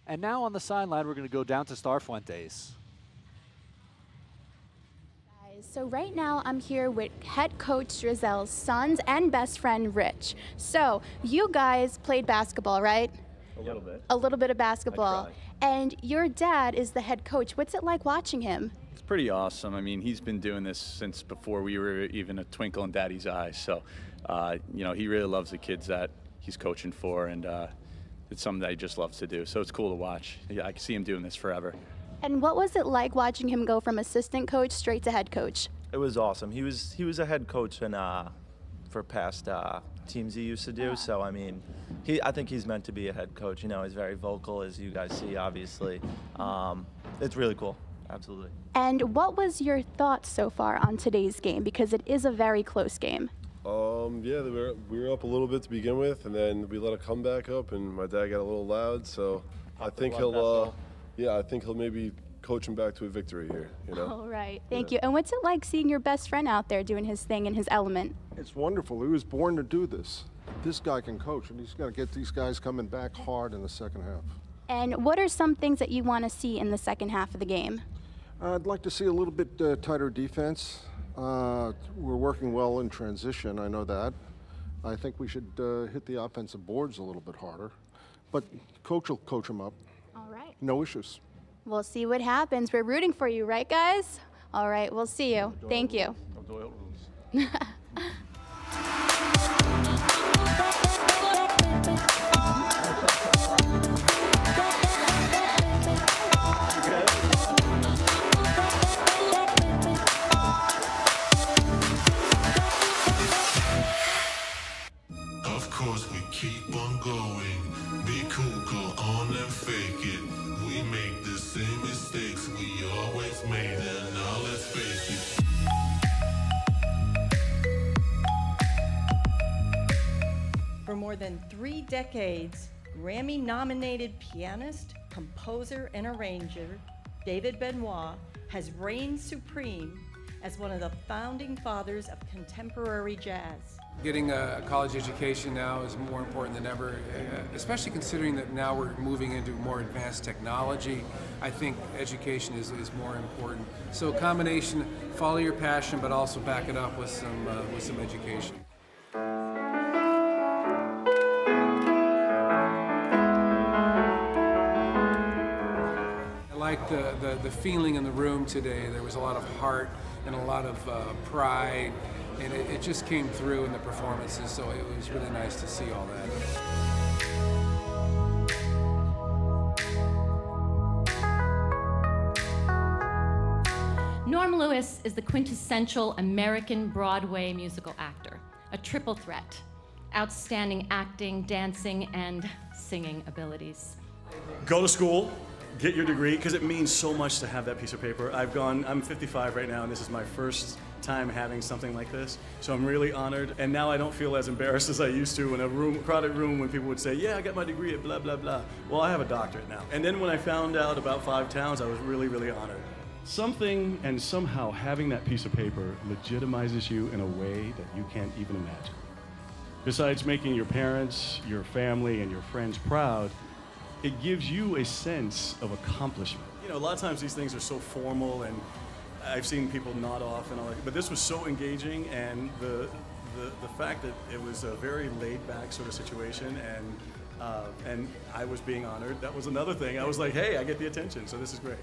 And now on the sideline, we're going to go down to Star Fuentes. So right now I'm here with head coach Drizel's sons and best friend Rich. So you guys played basketball, right? A little bit. A little bit of basketball. I tried. And your dad is the head coach. What's it like watching him? It's pretty awesome. I mean, he's been doing this since before we were even a twinkle in Daddy's eyes. So, you know, he really loves the kids that he's coaching for, and it's something that he just loves to do. So it's cool to watch. Yeah, I can see him doing this forever. And what was it like watching him go from assistant coach straight to head coach? It was awesome. He was a head coach for past teams he used to do. So I mean, I think he's meant to be a head coach. You know, he's very vocal, as you guys see, obviously. It's really cool. Absolutely. And what was your thoughts so far on today's game? Because it is a very close game. Yeah, we were up a little bit to begin with, and then we let a comeback up, and my dad got a little loud. So I think he'll maybe coach him back to a victory here. You know. All right, thank you. And what's it like seeing your best friend out there doing his thing in his element? It's wonderful. He was born to do this. This guy can coach, and he's going to get these guys coming back hard in the second half. And what are some things that you want to see in the second half of the game? I'd like to see a little bit tighter defense. We're working well in transition, I know that. I think we should hit the offensive boards a little bit harder. But coach will coach them up. All right. No issues. We'll see what happens. We're rooting for you, right, guys? All right, we'll see you. Thank you. No Doyle rules. Of course we keep on going. Be cool, go on and fake it. We make the same mistakes we always made, and now let's face it. For more than 3 decades, Grammy-nominated pianist, composer, and arranger David Benoit has reigned supreme as one of the founding fathers of contemporary jazz. Getting a college education now is more important than ever, especially considering that now we're moving into more advanced technology. I think education is more important. So a combination, follow your passion, but also back it up with some education. I like the feeling in the room today. There was a lot of heart and a lot of pride, and it just came through in the performances, so it was really nice to see all that. Norm Lewis is the quintessential American Broadway musical actor, a triple threat, outstanding acting, dancing, and singing abilities. Go to school, get your degree, because it means so much to have that piece of paper. I'm 55 right now, and this is my first time having something like this, so I'm really honored. And now I don't feel as embarrassed as I used to in a crowded room when people would say, yeah, I got my degree at blah, blah, blah. Well, I have a doctorate now. And then when I found out about 5 Towns, I was really, really honored. Something and somehow having that piece of paper legitimizes you in a way that you can't even imagine. Besides making your parents, your family, and your friends proud, it gives you a sense of accomplishment. You know, a lot of times these things are so formal, and I've seen people nod off and all that, but this was so engaging, and the fact that it was a very laid-back sort of situation, and I was being honored, that was another thing. I was like, hey, I get the attention, so this is great.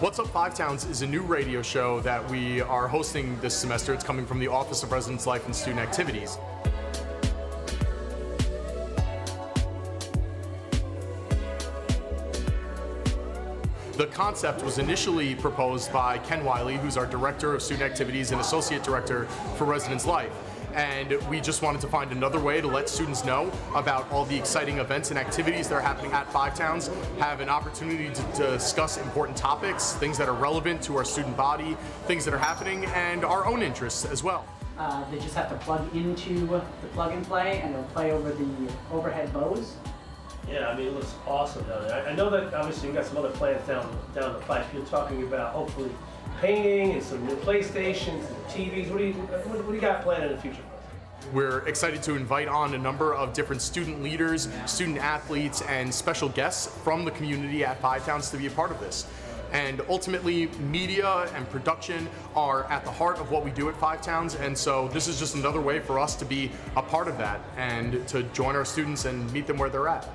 What's Up 5 Towns is a new radio show that we are hosting this semester. It's coming from the Office of Residence Life and Student Activities. The concept was initially proposed by Ken Wiley, who's our Director of Student Activities and Associate Director for Residence Life. And we just wanted to find another way to let students know about all the exciting events and activities that are happening at 5 Towns, have an opportunity to discuss important topics, things that are relevant to our student body, things that are happening, and our own interests as well. They just have to plug into the plug and play, and it'll play over the overhead bows. Yeah, I mean, it looks awesome down there. I know that obviously we've got some other plans down the pipe. You're talking about hopefully painting and some new PlayStations and TVs. What do you got planned in the future? We're excited to invite on a number of different student leaders, student athletes, and special guests from the community at 5 Towns to be a part of this. And ultimately, media and production are at the heart of what we do at 5 Towns, and so this is just another way for us to be a part of that and to join our students and meet them where they're at.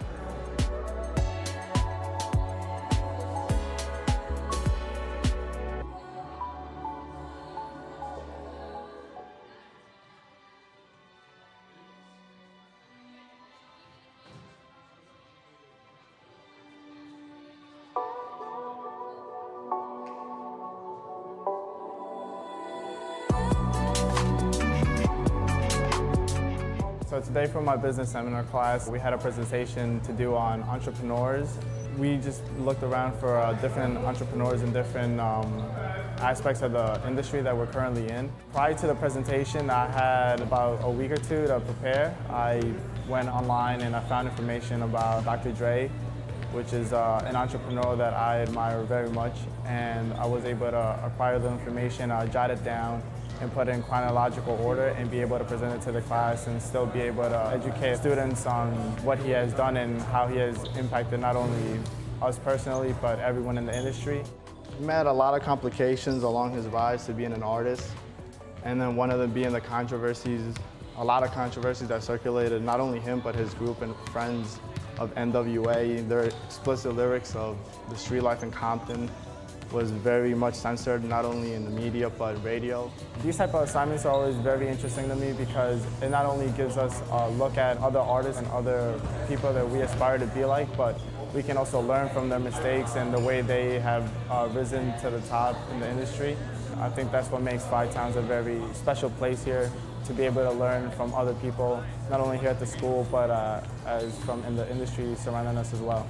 So today for my business seminar class, we had a presentation to do on entrepreneurs. We just looked around for different entrepreneurs in different aspects of the industry that we're currently in. Prior to the presentation, I had about a week or two to prepare. I went online and I found information about Dr. Dre, which is an entrepreneur that I admire very much, and I was able to acquire the information, jot it down, and put it in chronological order and be able to present it to the class and still be able to educate students on what he has done and how he has impacted not only us personally, but everyone in the industry. He met a lot of complications along his rise to being an artist, and then one of them being the controversies, a lot of controversies that circulated not only him, but his group and friends of NWA. Their explicit lyrics of the street life in Compton was very much censored, not only in the media, but radio. These type of assignments are always very interesting to me because it not only gives us a look at other artists and other people that we aspire to be like, but we can also learn from their mistakes and the way they have risen to the top in the industry. I think that's what makes Five Towns a very special place here, to be able to learn from other people, not only here at the school, but as from in the industry surrounding us as well.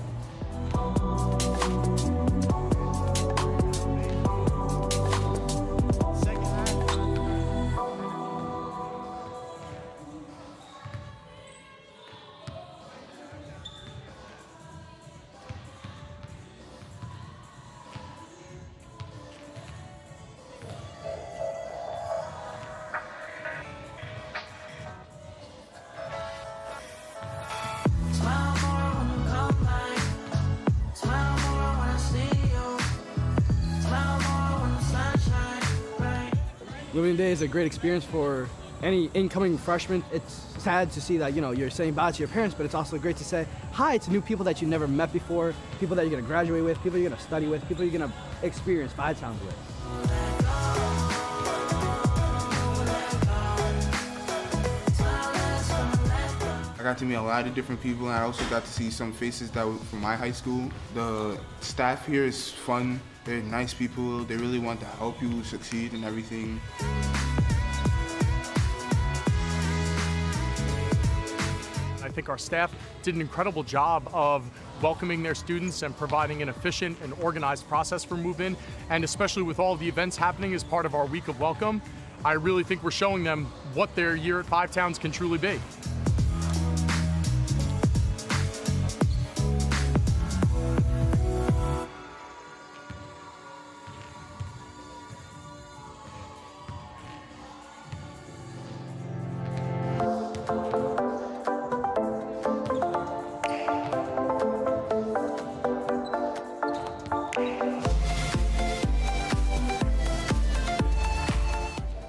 Moving Day is a great experience for any incoming freshman. It's sad to see that, you know, you're saying bye to your parents, but it's also great to say hi to new people that you never met before, people that you're going to graduate with, people you're going to study with, people you're going to experience Five Towns with. I got to meet a lot of different people, and I also got to see some faces that were from my high school. The staff here is fun. They're nice people. They really want to help you succeed and everything. I think our staff did an incredible job of welcoming their students and providing an efficient and organized process for move-in, and especially with all the events happening as part of our week of welcome, I really think we're showing them what their year at Five Towns can truly be.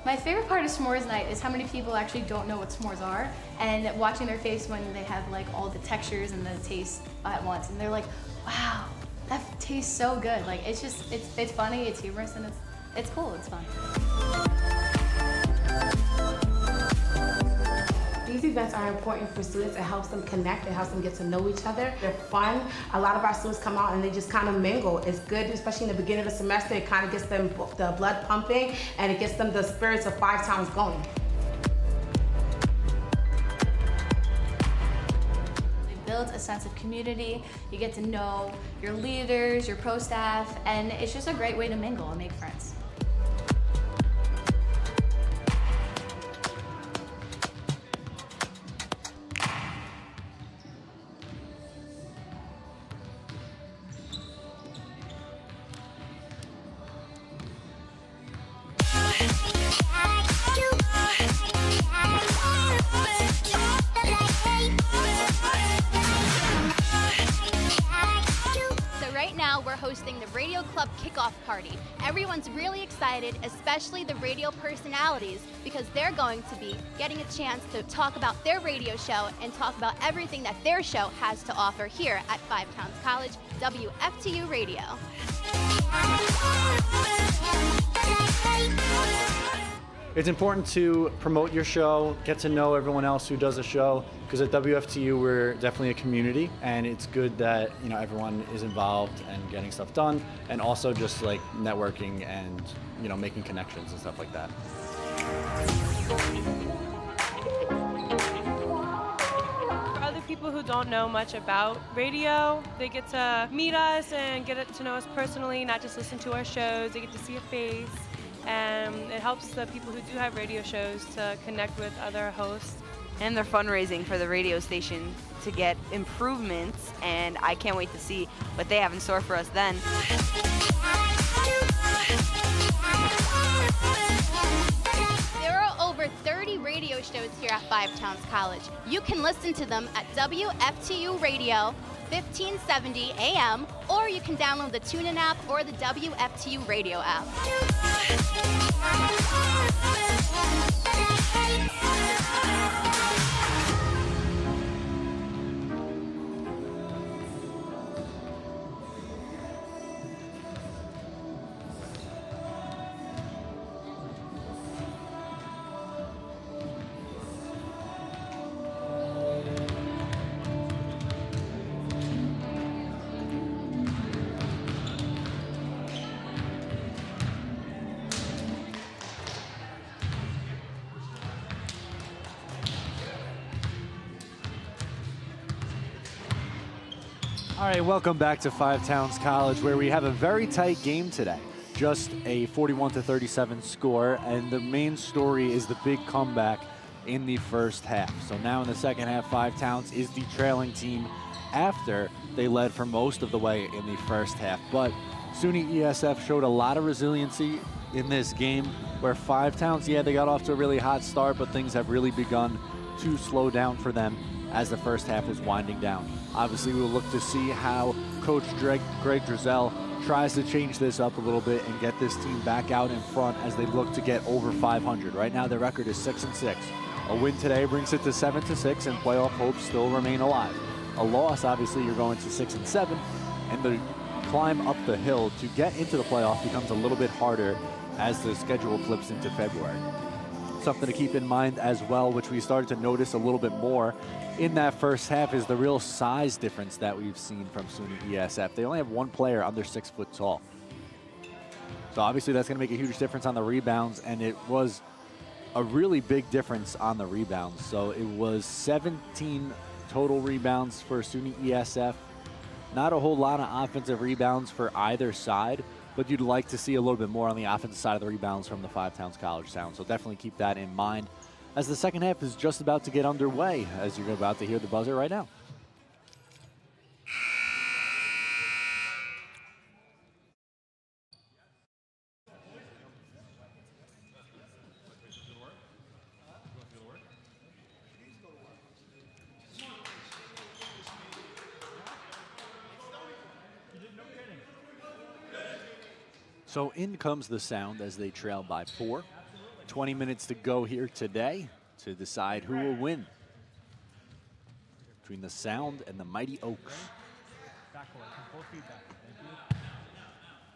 My favorite part of s'mores night is how many people actually don't know what s'mores are, and watching their face when they have like all the textures and the taste at once, and they're like, wow, that tastes so good. Like it's just, it's funny, it's humorous, and it's cool, it's fun. These events are important for students. It helps them connect. It helps them get to know each other. They're fun. A lot of our students come out and they just kind of mingle. It's good, especially in the beginning of the semester. It kind of gets them the blood pumping, and it gets them the spirits of Five Towns going. It builds a sense of community. You get to know your leaders, your pro staff, and it's just a great way to mingle and make friends. Right now, we're hosting the Radio Club kickoff party. Everyone's really excited, especially the radio personalities, because they're going to be getting a chance to talk about their radio show and talk about everything that their show has to offer here at Five Towns College, WFTU Radio. It's important to promote your show, get to know everyone else who does a show, because at WFTU we're definitely a community, and it's good that, you know, everyone is involved and getting stuff done, and also just like networking and, you know, making connections and stuff like that. For other people who don't know much about radio, they get to meet us and get to know us personally, not just listen to our shows. They get to see a face. And it helps the people who do have radio shows to connect with other hosts. And they're fundraising for the radio station to get improvements, and I can't wait to see what they have in store for us then. There are over 30 radio shows here at Five Towns College. You can listen to them at WFTU Radio, 1570 AM, or you can download the TuneIn app or the WFTU Radio app. All right, welcome back to Five Towns College, where we have a very tight game today. Just a 41-37 score, and the main story is the big comeback in the first half. So now in the second half, Five Towns is the trailing team after they led for most of the way in the first half. But SUNY ESF showed a lot of resiliency in this game, where Five Towns, yeah, they got off to a really hot start, but things have really begun to slow down for them as the first half was winding down. Obviously, we'll look to see how Coach Greg Drizel tries to change this up a little bit and get this team back out in front as they look to get over 500. Right now, their record is 6-6. A win today brings it to 7-6, and playoff hopes still remain alive. A loss, obviously, you're going to 6-7, and the climb up the hill to get into the playoff becomes a little bit harder as the schedule flips into February. Something to keep in mind as well, which we started to notice a little bit more in that first half, is the real size difference that we've seen from SUNY ESF. They only have one player under 6 foot tall. So obviously that's going to make a huge difference on the rebounds, and it was a really big difference on the rebounds. So it was 17 total rebounds for SUNY ESF. Not a whole lot of offensive rebounds for either side, but you'd like to see a little bit more on the offensive side of the rebounds from the Five Towns College Sound. So definitely keep that in mind as the second half is just about to get underway, as you're about to hear the buzzer right now. So in comes the Sound as they trail by 4. 20 minutes to go here today to decide who will win between the Sound and the Mighty Oaks.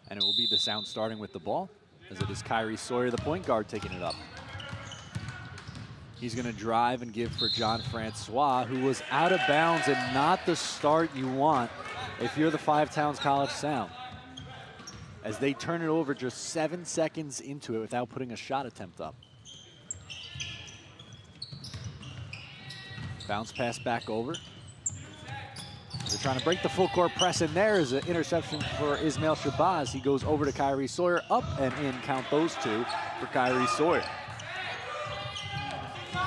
And it will be the Sound starting with the ball, as it is Kyrie Sawyer, the point guard, taking it up. He's going to drive and give for John Francois, who was out of bounds, and not the start you want if you're the Five Towns College Sound, as they turn it over just 7 seconds into it without putting a shot attempt up. Bounce pass back over. They're trying to break the full court press, and there is an interception for Ismail Shabazz. He goes over to Kyrie Sawyer, up and in, count those two for Kyrie Sawyer.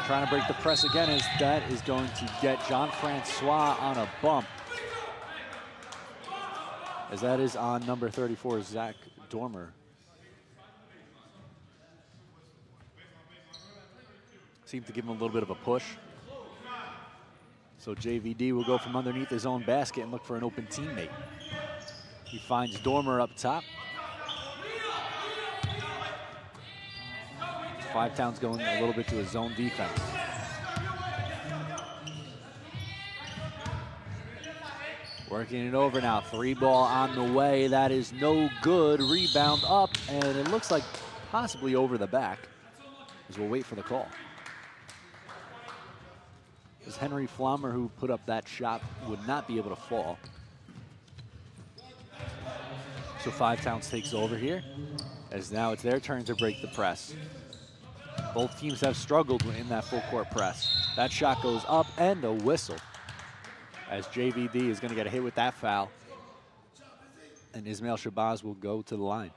Trying to break the press again, as that is going to get John Francois on a bump, as that is on number 34, Zach Dormer. Seemed to give him a little bit of a push. So JVD will go from underneath his own basket and look for an open teammate. He finds Dormer up top. Five Towns going a little bit to a zone defense. Working it over now, 3 ball on the way. That is no good. Rebound up, and it looks like possibly over the back, as we'll wait for the call. As Henry Flommer, who put up that shot, would not be able to fall. So Five Towns takes over here, as now it's their turn to break the press. Both teams have struggled in that full court press. That shot goes up, and a whistle, as JVD is going to get a hit with that foul, and Ismail Shabazz will go to the line.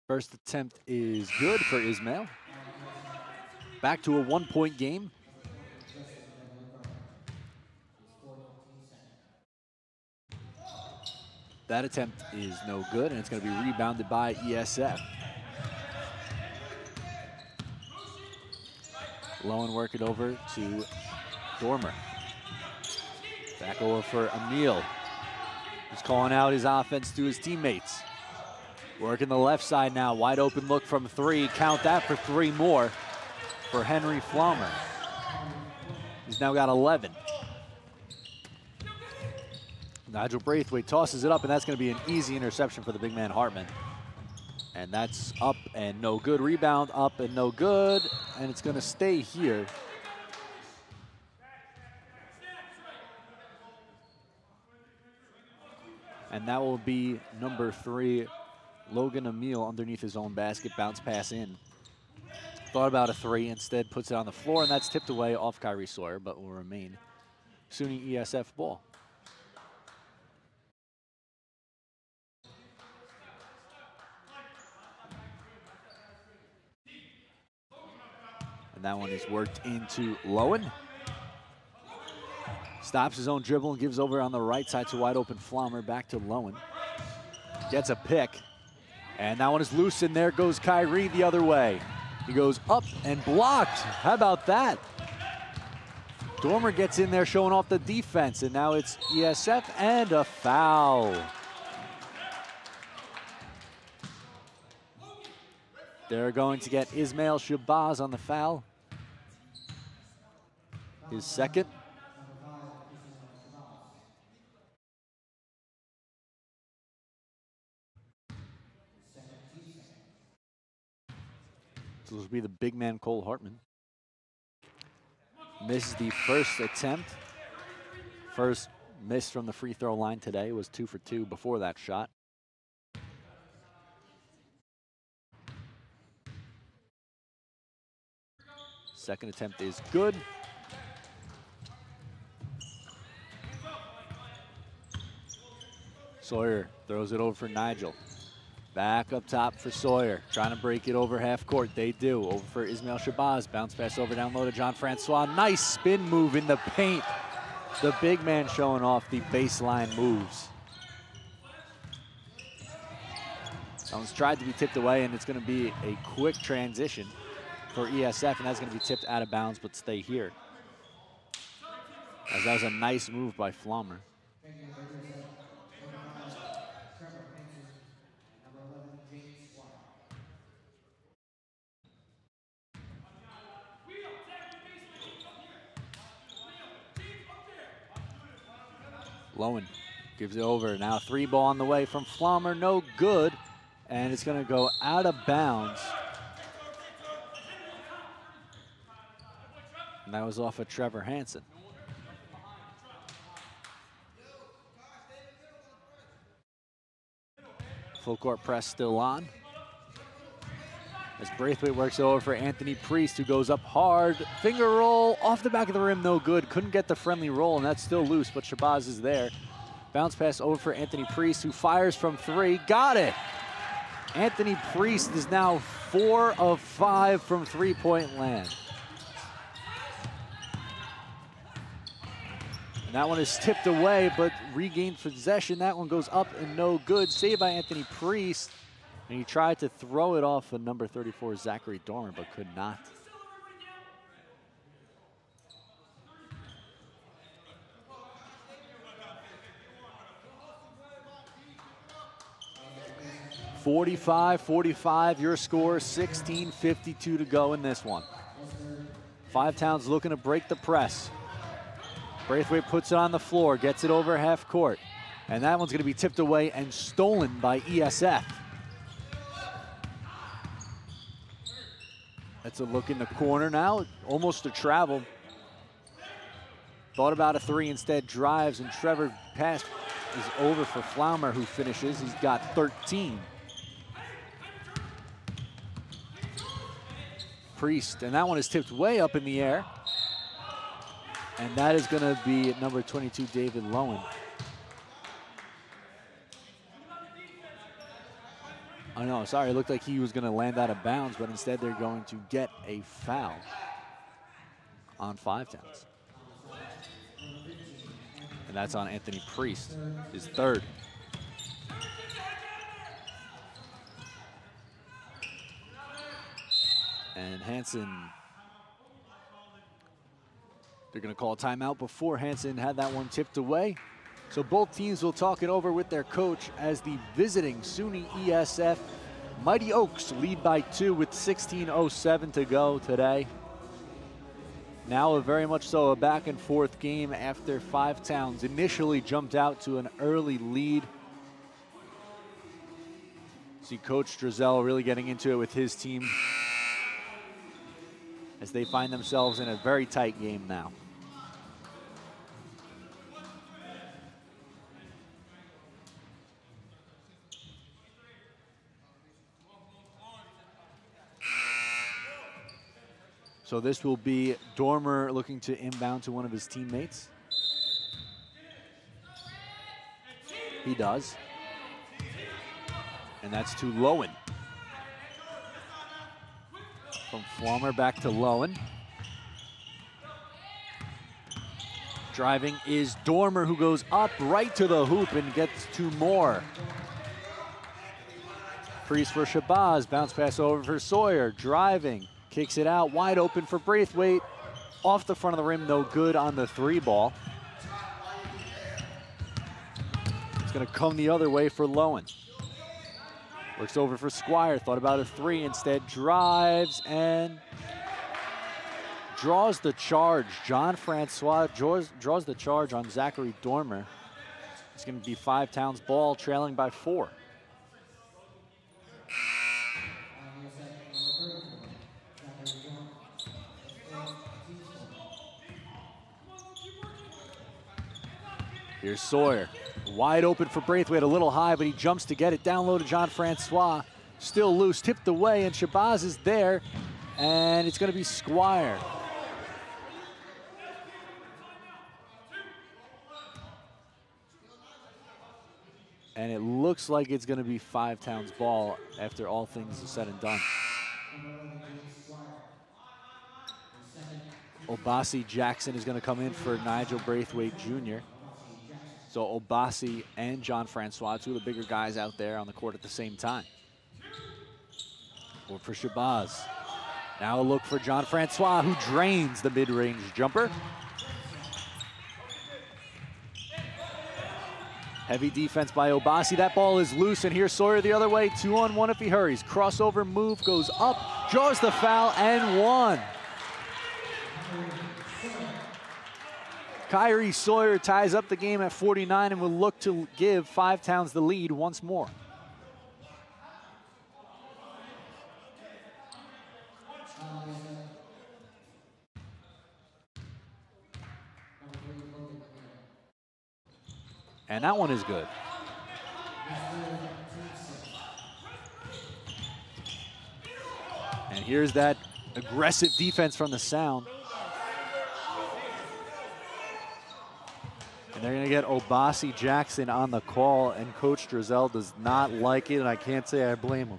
First attempt is good for Ismail. Back to a 1-point game. That attempt is no good, and it's going to be rebounded by ESF. Lowen work it over to Dormer. Back over for Emil. He's calling out his offense to his teammates. Working the left side now, wide open look from 3. Count that for 3 more for Henry Flommer. He's now got 11. Nigel Braithwaite tosses it up, and that's going to be an easy interception for the big man Hartman. And that's up and no good. Rebound up and no good, and it's going to stay here. And that will be number 3, Logan Emile underneath his own basket, bounce pass in. Thought about a three, instead puts it on the floor, and that's tipped away off Kyrie Sawyer, but will remain SUNY ESF ball. And that one is worked into Lowen. Stops his own dribble and gives over on the right side to wide open Flommer. Back to Lowen. Gets a pick. And that one is loose, and there goes Kyrie the other way. He goes up and blocked. How about that? Dormer gets in there showing off the defense, and now it's ESF and a foul. They're going to get Ismail Shabazz on the foul. His second. So this will be the big man, Cole Hartman. Misses the first attempt. First miss from the free throw line today was 2 for 2 before that shot. Second attempt is good. Sawyer throws it over for Nigel. Back up top for Sawyer, trying to break it over half court. They do. Over for Ismail Shabazz. Bounce pass over down low to John Francois. Nice spin move in the paint. The big man showing off the baseline moves. That one's tried to be tipped away, and it's going to be a quick transition for ESF, and that's going to be tipped out of bounds, but stay here. As that was a nice move by Flommer. Lowen gives it over. Now 3 ball on the way from Flommer, no good. And it's going to go out of bounds. And that was off of Trevor Hansen. Full court press still on. As Braithwaite works over for Anthony Priest, who goes up hard. Finger roll off the back of the rim, no good. Couldn't get the friendly roll, and that's still loose, but Shabazz is there. Bounce pass over for Anthony Priest, who fires from 3. Got it! Anthony Priest is now 4 of 5 from three-point land. And that one is tipped away, but regained possession. That one goes up and no good. Saved by Anthony Priest. And he tried to throw it off of number 34, Zachary Dormer, but could not. (45-45) your score, 16:52 to go in this one. Five Towns looking to break the press. Braithwaite puts it on the floor, gets it over half court. And that one's going to be tipped away and stolen by ESF. That's a look in the corner now, almost a travel. Thought about a 3, instead drives, and Trevor pass is over for Flommer, who finishes. He's got 13. Priest, and that one is tipped way up in the air. And that is going to be number 22, David Lowen. Oh no, sorry, it looked like he was going to land out of bounds, but instead they're going to get a foul on Five Towns. And that's on Anthony Priest, his third. And Hansen, they're going to call a timeout before Hansen had that one tipped away. So both teams will talk it over with their coach as the visiting SUNY ESF Mighty Oaks lead by 2 with 16:07 to go today. Now a very much so a back and forth game after Five Towns initially jumped out to an early lead. See Coach Drizel really getting into it with his team as they find themselves in a very tight game now. So this will be Dormer looking to inbound to one of his teammates. He does. And that's to Lowen. From Flommer back to Lowen. Driving is Dormer, who goes up right to the hoop and gets two more. Priest for Shabazz, bounce pass over for Sawyer, driving, kicks it out, wide open for Braithwaite. Off the front of the rim, no good on the three ball. It's gonna come the other way for Lowen. Works over for Squire, thought about a three, instead drives and draws the charge. John Francois draws the charge on Zachary Dormer. It's gonna be 5 Towns ball, trailing by 4. Here's Sawyer, wide open for Braithwaite, a little high, but he jumps to get it. Down low to John Francois, still loose, tipped away, and Shabazz is there, and it's gonna be Squire. And it looks like it's gonna be 5 Towns ball after all things are said and done. Obasi Jackson is gonna come in for Nigel Braithwaite Jr. So Obasi and John Francois, two of the bigger guys out there on the court at the same time. Or for Shabazz. Now a look for John Francois, who drains the mid-range jumper. Heavy defense by Obasi. That ball is loose, and here's Sawyer the other way. 2-on-1 if he hurries. Crossover move goes up, draws the foul, and one. Kyrie Sawyer ties up the game at 49 and will look to give 5 Towns the lead once more. And that one is good. And here's that aggressive defense from the Sound. And they're going to get Obasi Jackson on the call, and Coach Drizel does not like it, and I can't say I blame him.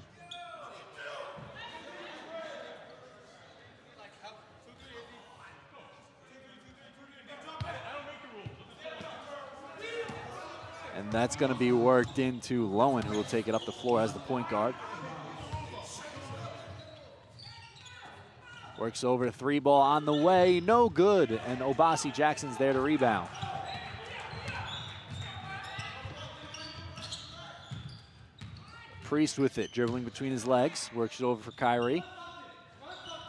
And that's going to be worked into Lowen, who will take it up the floor as the point guard. Works over, 3 ball on the way, no good, and Obasi Jackson's there to rebound. Priest with it, dribbling between his legs, works it over for Kyrie.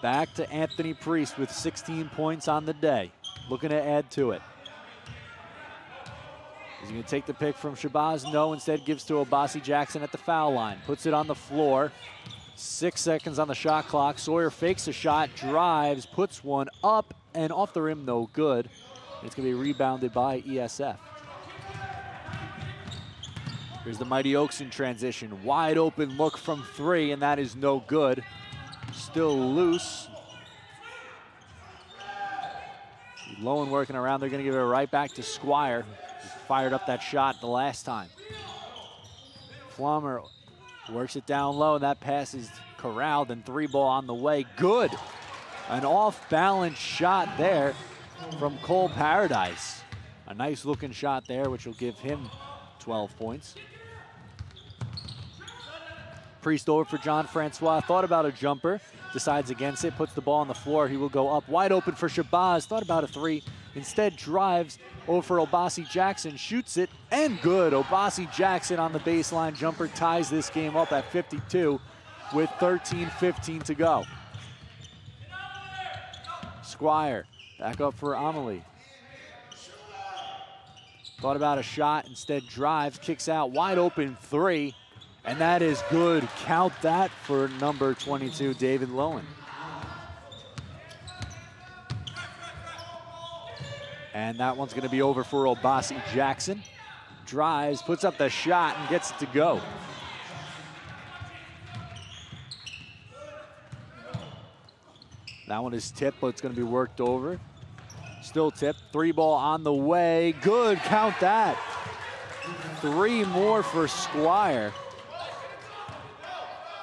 Back to Anthony Priest with 16 points on the day, looking to add to it. He's going to take the pick from Shabazz? No, instead gives to Obasi Jackson at the foul line. Puts it on the floor. 6 seconds on the shot clock. Sawyer fakes a shot, drives, puts one up, and off the rim, no good. It's going to be rebounded by ESF. Here's the Mighty Oaks in transition. Wide open look from 3, and that is no good. Still loose. Lowen working around. They're going to give it right back to Squire. He fired up that shot the last time. Flommer works it down low, and that pass is corralled, and 3 ball on the way. Good. An off-balance shot there from Cole Paradise. A nice looking shot there, which will give him 12 points. Priest over for John Francois. Thought about a jumper, decides against it, puts the ball on the floor. He will go up wide open for Shabazz. Thought about a 3, instead drives over for Obasi Jackson, shoots it, and good. Obasi Jackson on the baseline jumper ties this game up at 52 with 13:15 to go. Squire back up for Amelie. Thought about a shot, instead drives, kicks out, wide open 3, and that is good. Count that for number 22, David Lowen. And that one's gonna be over for Obasi Jackson. Drives, puts up the shot, and gets it to go. That one is tipped, but it's going to be worked over. Still tipped. 3 ball on the way. Good, count that. 3 more for Squire.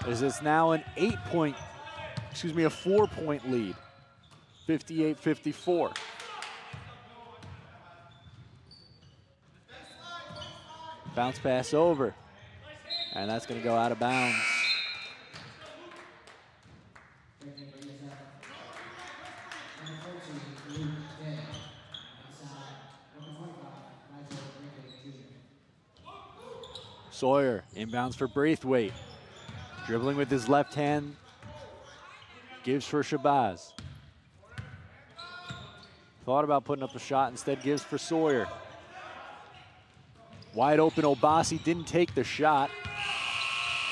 As it's now an 4-point lead. 58-54. Bounce pass over. And that's going to go out of bounds. Sawyer inbounds for Braithwaite. Dribbling with his left hand. Gives for Shabazz. Thought about putting up a shot, instead gives for Sawyer. Wide open Obasi didn't take the shot.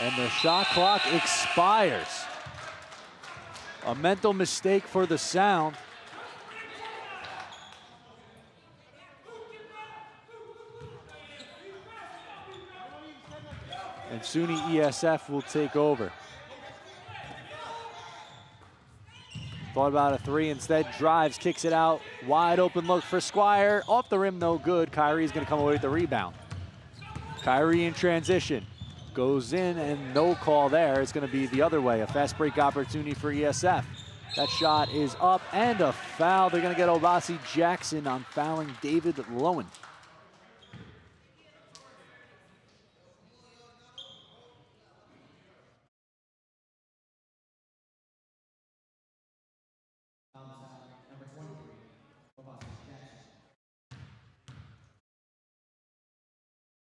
And the shot clock expires. A mental mistake for the Sound. And SUNY ESF will take over. Thought about a 3, instead drives, kicks it out. Wide open look for Squire. Off the rim, no good. Kyrie's gonna come away with the rebound. Kyrie in transition. Goes in and no call there. It's gonna be the other way, a fast break opportunity for ESF. That shot is up and a foul. They're gonna get Obasi Jackson on fouling David Lowen.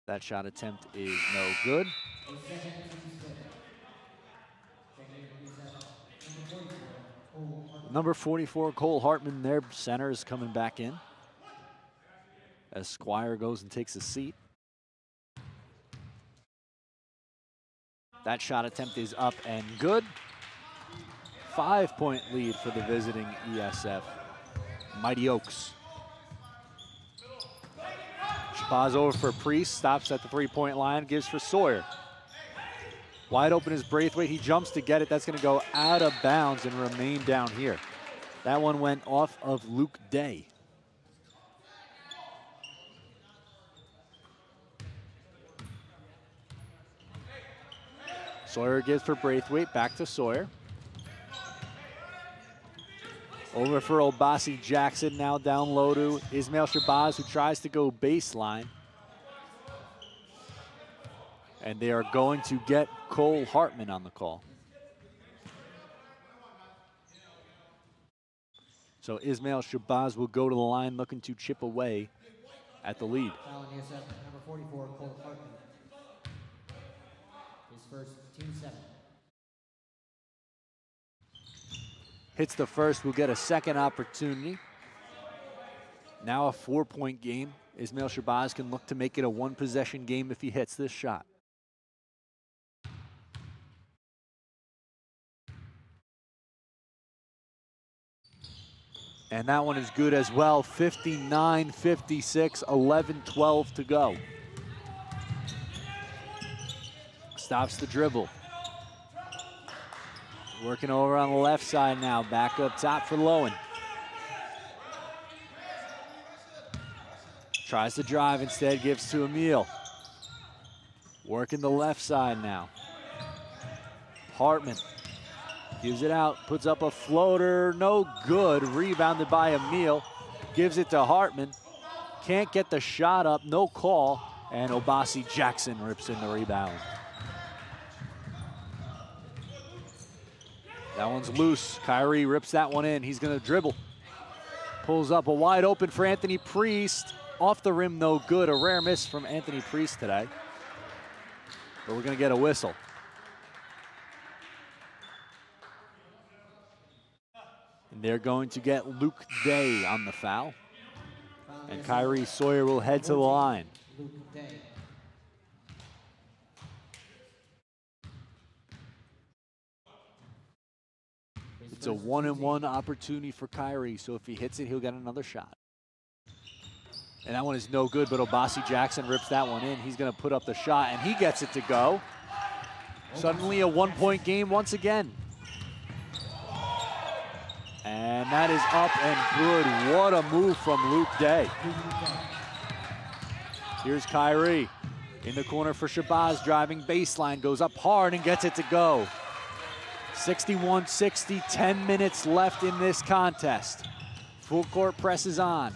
That shot attempt is no good. Number 44, Cole Hartman, their center, is coming back in as Squire goes and takes a seat. That shot attempt is up and good. 5-point lead for the visiting ESF Mighty Oaks. Shabazz over for Priest, stops at the 3-point line, gives for Sawyer. Wide open is Braithwaite, he jumps to get it. That's gonna go out of bounds and remain down here. That one went off of Luke Day. Sawyer gives for Braithwaite, back to Sawyer. Over for Obasi Jackson, now down low to Ismail Shabazz, who tries to go baseline. And they are going to get Cole Hartman on the call. So Ismail Shabazz will go to the line looking to chip away at the lead. Foul on ESF, number 44, Cole Hartman. His first, team 7. Hits the first, will get a second opportunity. Now a 4-point game. Ismail Shabazz can look to make it a 1-possession game if he hits this shot. And that one is good as well. 59-56, 11-12 to go. Stops the dribble. Working over on the left side now. Back up top for Lowen. Tries to drive, instead gives to Emil. Working the left side now. Hartman gives it out, puts up a floater, no good. Rebounded by Emil. Gives it to Hartman. Can't get the shot up, no call. And Obasi Jackson rips in the rebound. That one's loose. Kyrie rips that one in. He's gonna dribble. Pulls up a wide open for Anthony Priest. Off the rim, no good. A rare miss from Anthony Priest today. But we're gonna get a whistle. And they're going to get Luke Day on the foul. And Kyrie Sawyer will head to the line. Luke Day. It's a 1-and-1 opportunity for Kyrie, so if he hits it, he'll get another shot. And that one is no good, but Obasi Jackson rips that one in. He's gonna put up the shot, and he gets it to go. Suddenly a 1-point game once again. that is up and good. What a move from Luke Day. Here's Kyrie in the corner for Shabazz, driving baseline, goes up hard and gets it to go. 61-60, 10 minutes left in this contest. Full court presses on.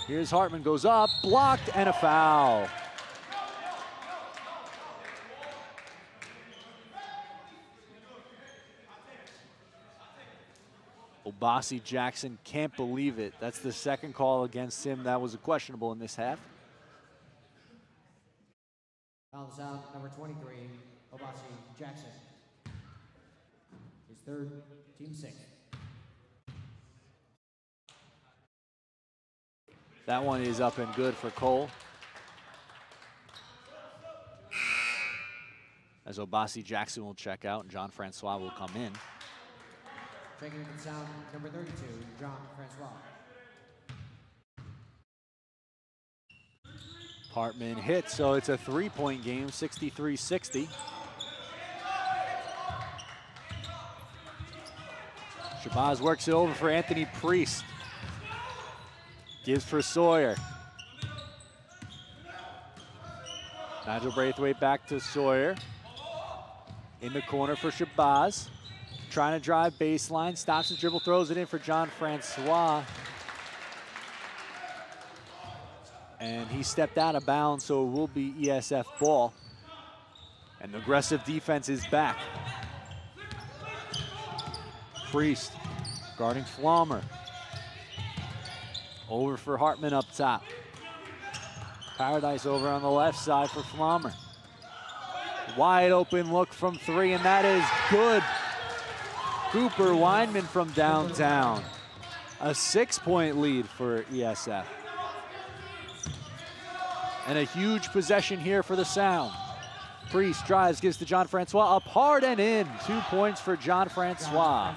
Here's Hartman, goes up, blocked, and a foul. Obasi Jackson can't believe it. That's the second call against him. That was questionable in this half. Fouls out, number 23, Obasi Jackson. His third, team 6. That one is up and good for Cole. As Obasi Jackson will check out and John Francois will come in. Checking in the sound, number 32, John Francois. Hartman hits, so it's a three-point game, 63-60. Shabazz works it over for Anthony Priest. Gives for Sawyer. Nigel Braithwaite back to Sawyer. In the corner for Shabazz. Trying to drive baseline, stops the dribble, throws it in for John Francois. And he stepped out of bounds, so it will be ESF ball. And the aggressive defense is back. Priest guarding Flommer. Over for Hartman up top. Paradise over on the left side for Flommer. Wide open look from three, and that is good. Cooper Weinman from downtown. A 6-point lead for ESF. And a huge possession here for the Sound. Priest drives, gives to John Francois, up hard and in. 2 points for John Francois.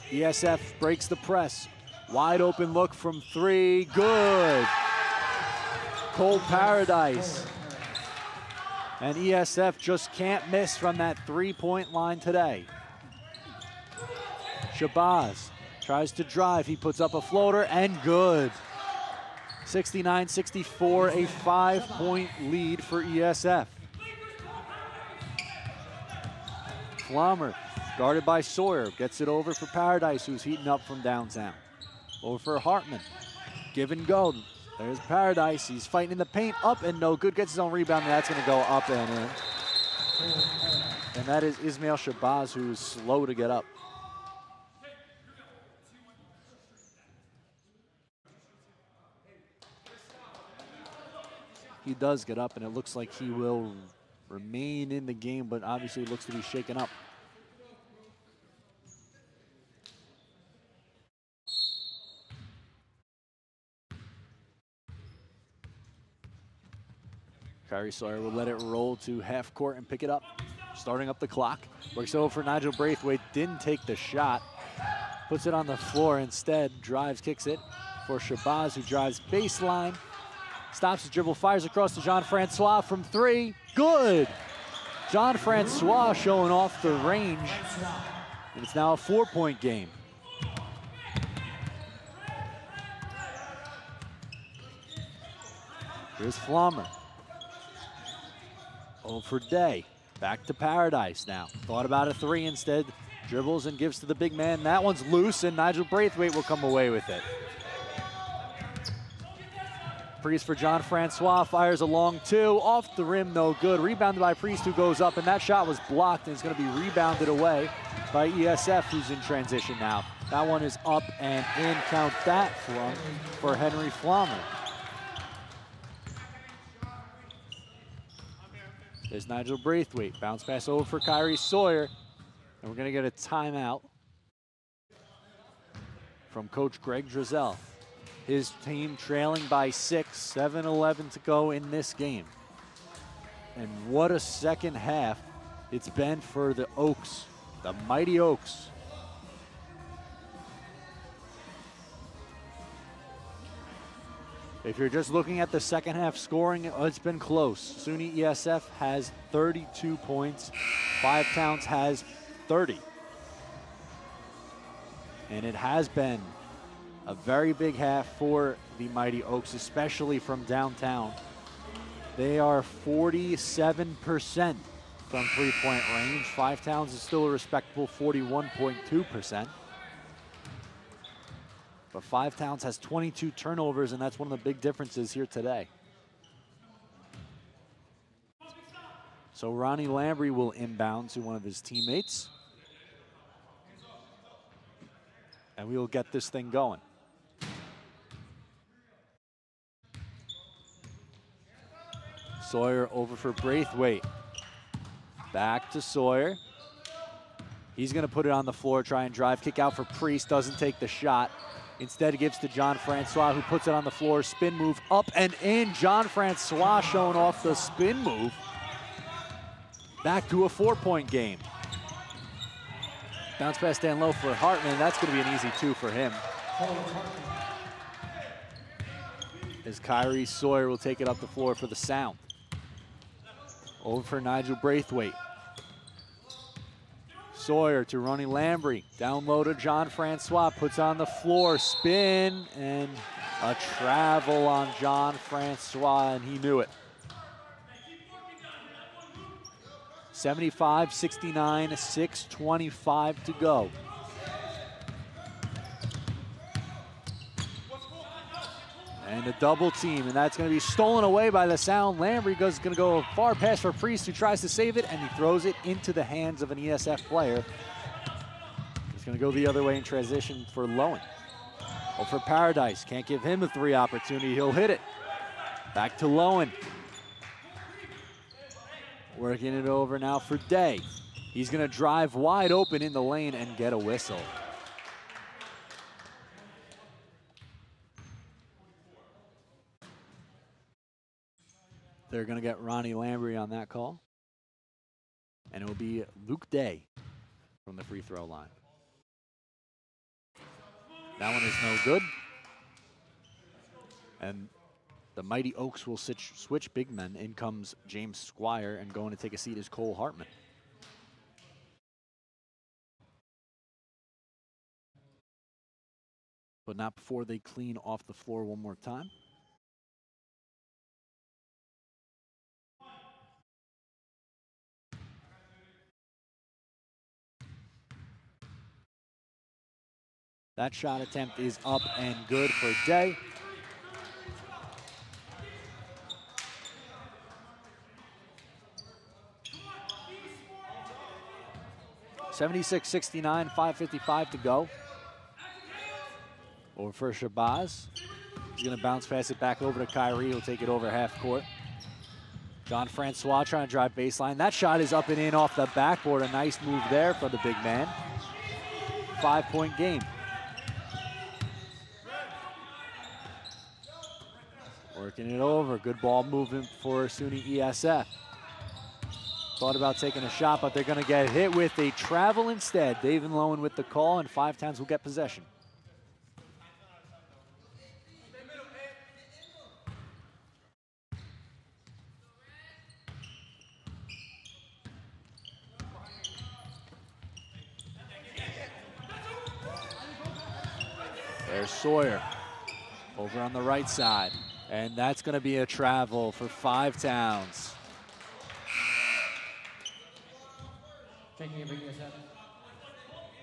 ESF breaks the press. Wide open look from three, good. Cole Paradise. And ESF just can't miss from that 3-point line today. Shabazz tries to drive, he puts up a floater and good. 69-64, a 5-point lead for ESF. Flommer, guarded by Sawyer, gets it over for Paradise, who's heating up from downtown. Over for Hartman, give and go. There's Paradise, he's fighting in the paint, up and no good, gets his own rebound, and that's gonna go up and in. And that is Ismail Shabazz, who's slow to get up. He does get up, and it looks like he will remain in the game, but obviously looks to be shaken up. Kyrie Sawyer will let it roll to half court and pick it up. Starting up the clock. Works over for Nigel Braithwaite. Didn't take the shot. Puts it on the floor instead. Drives, kicks it for Shabazz, who drives baseline. Stops the dribble, fires across to Jean Francois from three. Good! Jean Francois showing off the range. And it's now a 4-point game. Here's Flommer. Oh, for Day. Back to Paradise now. Thought about a three instead. Dribbles and gives to the big man. That one's loose, and Nigel Braithwaite will come away with it. Priest for John Francois, fires a long two. Off the rim, no good. Rebounded by Priest, who goes up, and that shot was blocked, and it's going to be rebounded away by ESF, who's in transition now. That one is up and in. Count that for Henry Flommer. There's Nigel Braithwaite. Bounce pass over for Kyrie Sawyer. And we're going to get a timeout from Coach Greg Drizel. His team trailing by 6, 7-11 to go in this game. And what a second half it's been for the Oaks, the mighty Oaks. If you're just looking at the second half scoring, it's been close. SUNY ESF has 32 points. Five Towns has 30. And it has been a very big half for the Mighty Oaks, especially from downtown. They are 47% from three-point range. Five Towns is still a respectable 41.2%. But Five Towns has 22 turnovers, and that's one of the big differences here today. So Ronnie Lambry will inbound to one of his teammates. And we will get this thing going. Sawyer over for Braithwaite. Back to Sawyer. He's going to put it on the floor, try and drive. Kick out for Priest, doesn't take the shot. Instead, it gives to John Francois, who puts it on the floor. Spin move up and in. John Francois showing off the spin move. Back to a 4-point game. Bounce pass down low for Hartman. That's going to be an easy 2 for him. As Kyrie Sawyer will take it up the floor for the Sound. Over for Nigel Braithwaite. Sawyer to Ronnie Lambry. Down low to John Francois. Puts on the floor. Spin and a travel on John Francois, and he knew it. 75-69, 6:25 to go. And a double team, and that's going to be stolen away by the Sound. Lambry is going to go a far pass for Priest, who tries to save it, and he throws it into the hands of an ESF player. He's going to go the other way in transition for Lowen. Oh, for Paradise, can't give him a 3 opportunity. He'll hit it. Back to Lowen. Working it over now for Day. He's going to drive wide open in the lane and get a whistle. They're going to get Ronnie Lambry on that call. And it will be Luke Day from the free throw line. That one is no good. And the Mighty Oaks will switch big men. In comes James Squire, and going to take a seat is Cole Hartman. But not before they clean off the floor one more time. That shot attempt is up and good for Day. (76-69), 5:55 to go. Over for Shabazz. He's going to bounce pass it back over to Kyrie. He'll take it over half court. John Francois trying to drive baseline. That shot is up and in off the backboard. A nice move there from the big man. 5-point game. Working it over. Good ball movement for SUNY ESF. Thought about taking a shot, but they're going to get hit with a travel instead. David Lowen with the call, and Five Towns will get possession. There's Sawyer over on the right side. And that's going to be a travel for Five Towns. Checking in for USF,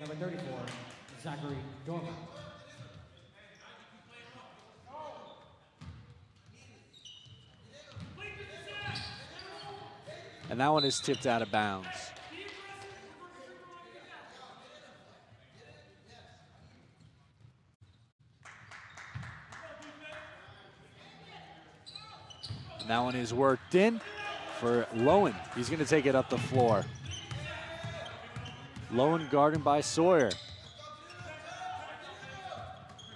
number 34, Zachary Dorman. And that one is tipped out of bounds. And that one is worked in for Lowen. He's going to take it up the floor. Lowen guarded by Sawyer.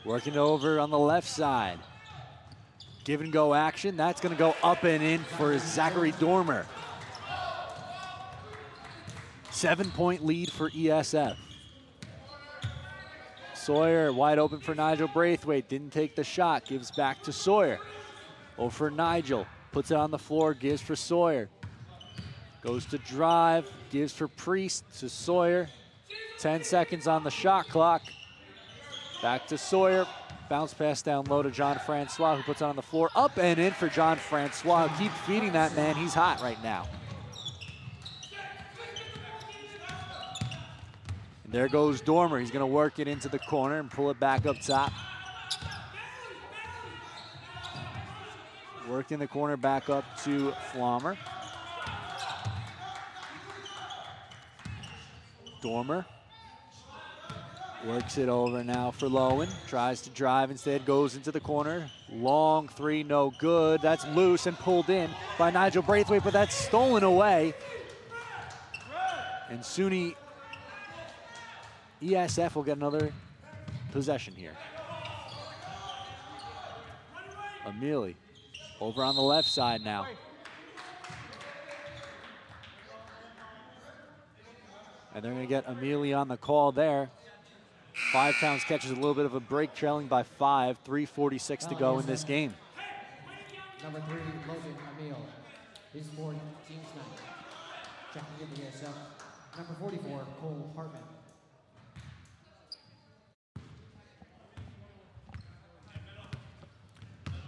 Working over on the left side. Give and go action. That's going to go up and in for Zachary Dormer. 7-point lead for ESF. Sawyer wide open for Nigel Braithwaite. Didn't take the shot. Gives back to Sawyer. Over Nigel. Puts it on the floor. Gives for Sawyer. Goes to drive. Gives for Priest to Sawyer. 10 seconds on the shot clock. Back to Sawyer. Bounce pass down low to John Francois, who puts it on the floor. Up and in for John Francois. Keep feeding that man. He's hot right now. And there goes Dormer. He's going to work it into the corner and pull it back up top. Working the corner back up to Flommer. Dormer works it over now for Lowen. Tries to drive, instead goes into the corner. Long three, no good. That's loose and pulled in by Nigel Braithwaite, but that's stolen away. And SUNY ESF will get another possession here. Amelie over on the left side now. And they're going to get Amelie on the call there. Five Towns catches a little bit of a break, trailing by 5. 3:46 to go in this game. Number 3, Logan Emile. His for Team Snipe. Checking in the ESF. Number 44, Cole Hartman.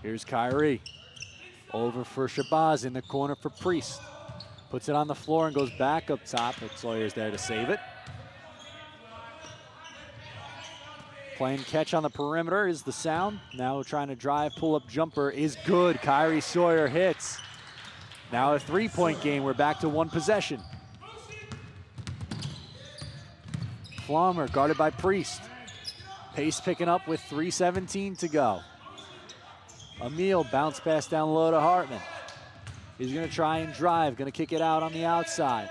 Here's Kyrie. Over for Shabazz in the corner for Priest. Puts it on the floor and goes back up top, but Sawyer's there to save it. Playing catch on the perimeter is the Sound. Now trying to drive, pull-up jumper is good. Kyrie Sawyer hits. Now a three-point game. We're back to one possession. Flommer guarded by Priest. Pace picking up with 3:17 to go. Emile bounce pass down low to Hartman. He's going to try and drive, going to kick it out on the outside.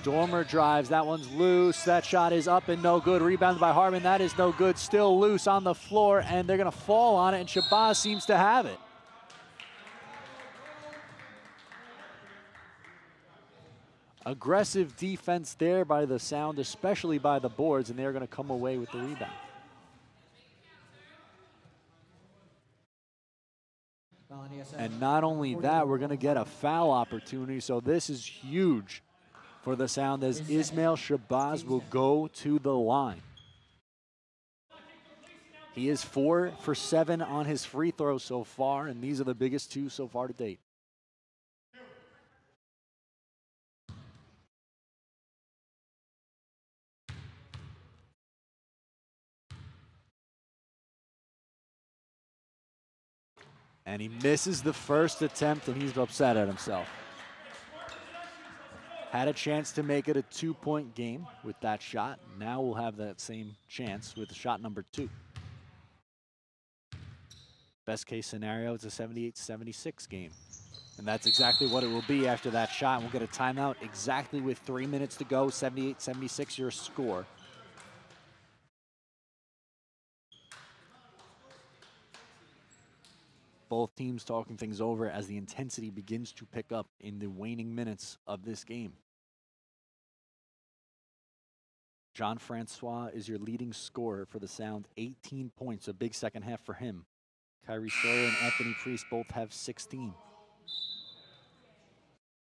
Dormer drives, that one's loose. That shot is up and no good. Rebounded by Hartman, that is no good. Still loose on the floor, and they're going to fall on it, and Shabazz seems to have it. Aggressive defense there by the Sound, especially by the boards, and they're going to come away with the rebound. And not only that, we're going to get a foul opportunity, so this is huge for the Sound as Ismail Shabazz will go to the line. He is 4 for 7 on his free throws so far, and these are the biggest 2 so far to date. And he misses the first attempt, and he's upset at himself. Had a chance to make it a 2-point game with that shot. Now we'll have that same chance with shot number 2. Best case scenario, it's a 78-76 game. And that's exactly what it will be after that shot. We'll get a timeout exactly with 3 minutes to go. 78-76 your score. Both teams talking things over as the intensity begins to pick up in the waning minutes of this game. John Francois is your leading scorer for the Sound, 18 points, a big second half for him. Kyrie Sawyer and Anthony Priest both have 16.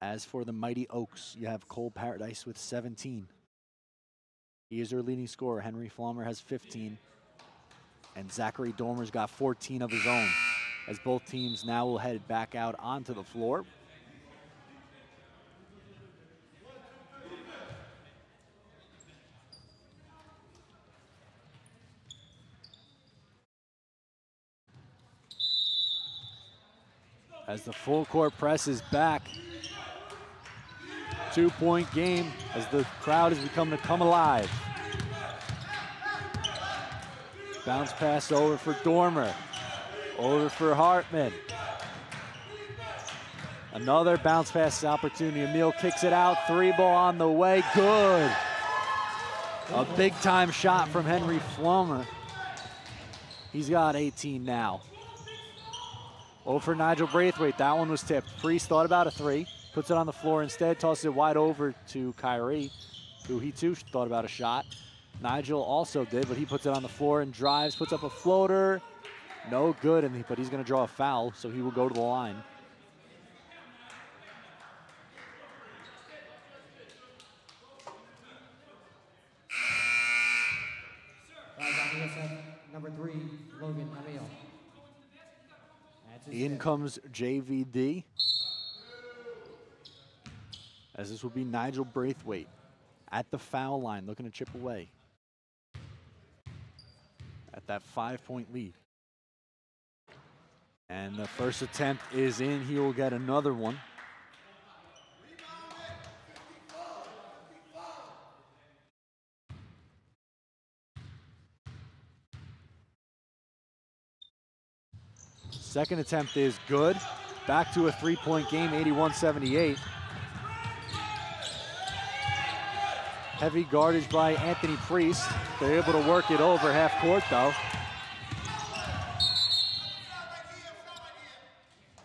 As for the Mighty Oaks, you have Cole Paradise with 17. He is your leading scorer. Henry Flommer has 15. And Zachary Dormer's got 14 of his own, as both teams now will head back out onto the floor. As the full court press is back. 2-point game as the crowd has become to come alive. Bounce pass over for Dormer. Over for Hartman. Another bounce pass opportunity. Emile kicks it out. 3-ball on the way. Good. A big time shot from Henry Flommer. He's got 18 now. Over for Nigel Braithwaite. That one was tipped. Priest thought about a 3. Puts it on the floor instead. Tosses it wide over to Kyrie, who he too thought about a shot. Nigel also did, but he puts it on the floor and drives, puts up a floater. No good, but he's going to draw a foul, so he will go to the line. Number 3, Logan Emil. In comes JVD, as this will be Nigel Braithwaite at the foul line, looking to chip away at that 5-point lead. And the first attempt is in. He will get another one. Second attempt is good. Back to a 3-point game, 81-78. Heavy guardage by Anthony Priest. They're able to work it over half court though.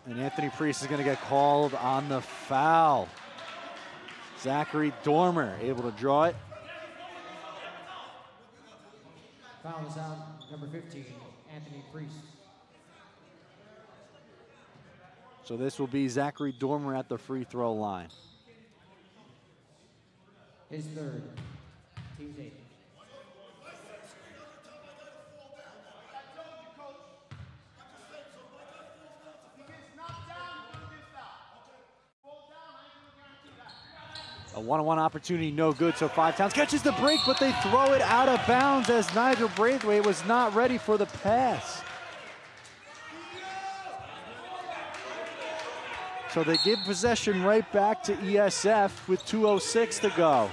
And Anthony Priest is going to get called on the foul. Zachary Dormer able to draw it. Foul is out, number 15, Anthony Priest. So this will be Zachary Dormer at the free throw line. His third, team's 8. A one-on-one opportunity, no good, so Five Towns catches the break, but they throw it out of bounds as Nigel Braithwaite was not ready for the pass. So they give possession right back to ESF with 2:06 to go.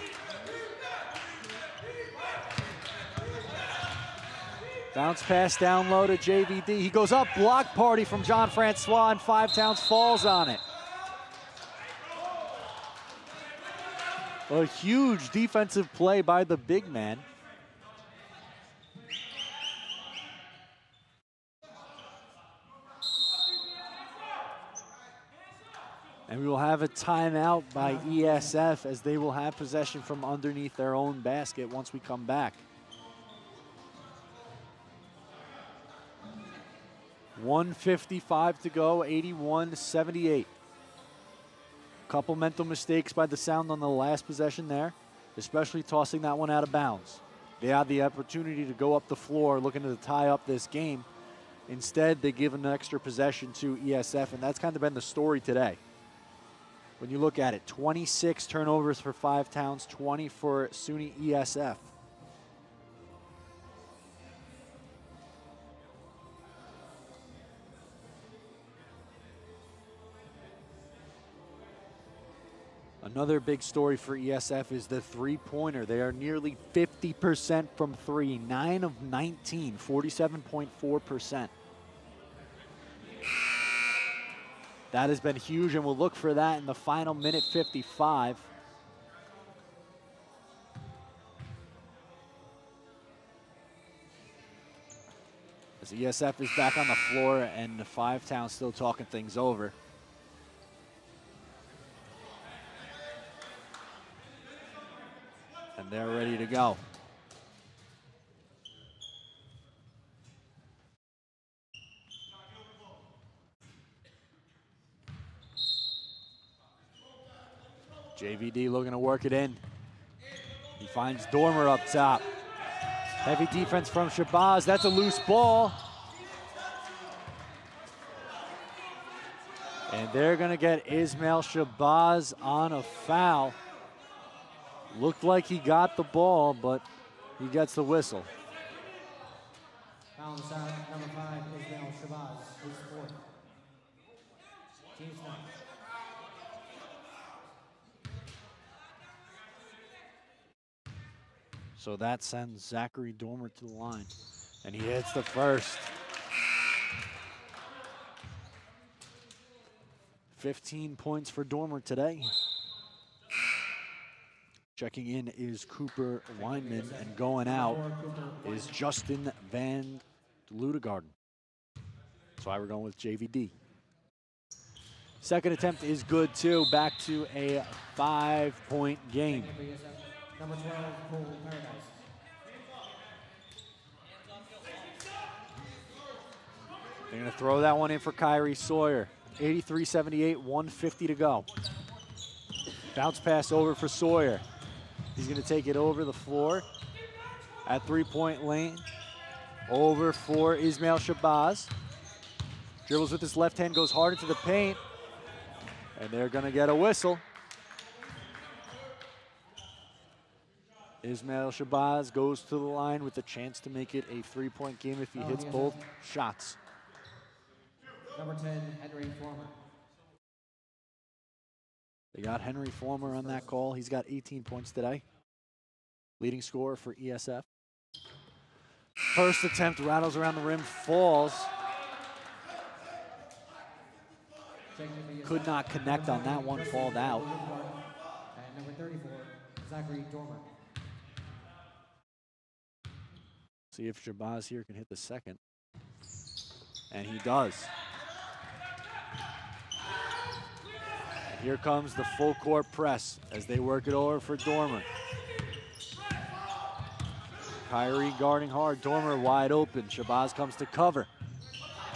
Bounce pass down low to JVD. He goes up, block party from John Francois, and Five Towns falls on it. A huge defensive play by the big man. And we will have a timeout by ESF as they will have possession from underneath their own basket once we come back. 1:55 to go, 81-78. Couple mental mistakes by the Sound on the last possession there, especially tossing that one out of bounds. They had the opportunity to go up the floor looking to tie up this game. Instead, they give an extra possession to ESF, and that's kind of been the story today. When you look at it, 26 turnovers for Five Towns, 20 for SUNY ESF. Another big story for ESF is the three-pointer. They are nearly 50% from three, 9 of 19, 47.4%. That has been huge, and we'll look for that in the final minute 55. As ESF is back on the floor and the Five Towns still talking things over. And they're ready to go. JVD looking to work it in. He finds Dormer up top. Heavy defense from Shabazz. That's a loose ball. And they're going to get Ismail Shabazz on a foul. Looked like he got the ball, but he gets the whistle. Foul inside, number 5, Ismail Shabazz, his fourth. Team's 9. So that sends Zachary Dormer to the line, and he hits the first. 15 points for Dormer today. Checking in is Cooper Weinman, and going out is Justin Van Ludegarden. That's why we're going with JVD. Second attempt is good too. Back to a 5-point game. Number 12, Cole Paradise. They're going to throw that one in for Kyrie Sawyer. 83-78, 150 to go. Bounce pass over for Sawyer. He's going to take it over the floor at three-point lane. Over for Ismail Shabazz. Dribbles with his left hand, goes hard into the paint. And they're going to get a whistle. Ismail Shabazz goes to the line with a chance to make it a three-point game if he hits both shots. Number 10, Henry Former. They got Henry Former on that call. He's got 18 points today. Leading scorer for ESF. First attempt rattles around the rim, falls. Could not connect on that one, falled out. And number 34, Zachary Dormer. See if Shabazz here can hit the second. And he does. And here comes the full court press as they work it over for Dormer. Kyrie guarding hard, Dormer wide open. Shabazz comes to cover.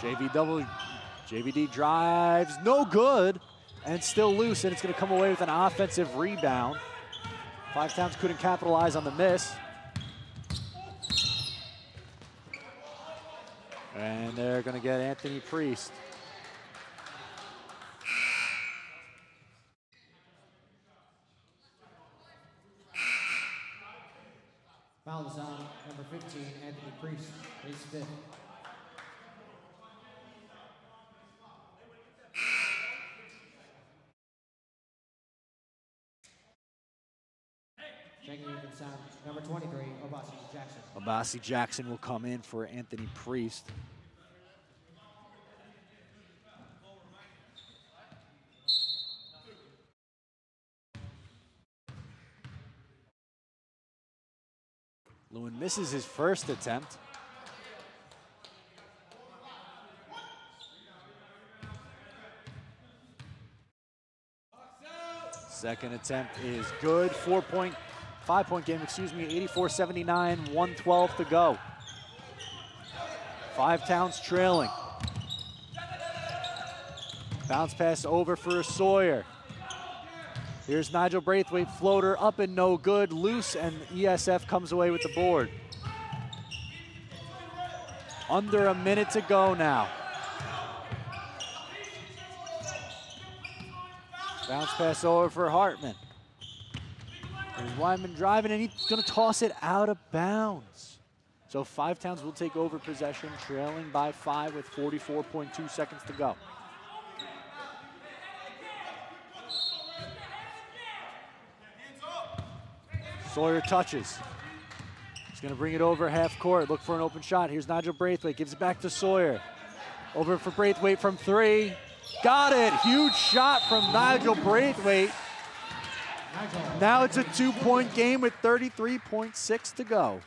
JVD drives, no good, and still loose, and it's going to come away with an offensive rebound. Five Towns couldn't capitalize on the miss. And they're going to get Anthony Priest. Foul is on number 15, Anthony Priest, his fifth. Checking in inside, number 23, Obasi Jackson. Obasi Jackson will come in for Anthony Priest. Lewin misses his first attempt. Second attempt is good. 5-point game, 84-79, 112 to go. Five Towns trailing. Bounce pass over for Sawyer. Here's Nigel Braithwaite, floater up and no good, loose, and ESF comes away with the board. Under a minute to go now. Bounce pass over for Hartman. There's Wyman driving, and he's going to toss it out of bounds. So Five Towns will take over possession, trailing by 5 with 44.2 seconds to go. Sawyer touches. He's going to bring it over half court, look for an open shot. Here's Nigel Braithwaite, gives it back to Sawyer. Over for Braithwaite from 3. Got it, huge shot from Nigel Braithwaite. Now it's a 2-point game with 33.6 to go.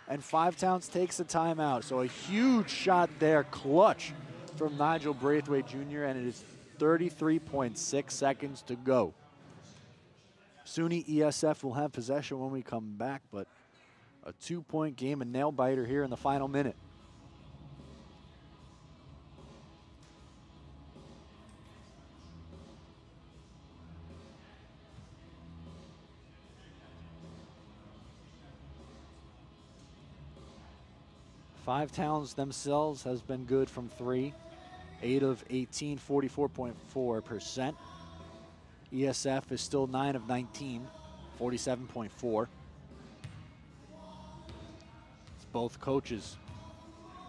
And Five Towns takes a timeout. So a huge shot there, clutch from Nigel Braithwaite Jr., and it is 33.6 seconds to go. SUNY ESF will have possession when we come back, but a 2-point game, a nail biter here in the final minute. Five Towns themselves has been good from 3. 8 of 18, 44.4%. ESF is still 9 of 19, 47.4. It's both coaches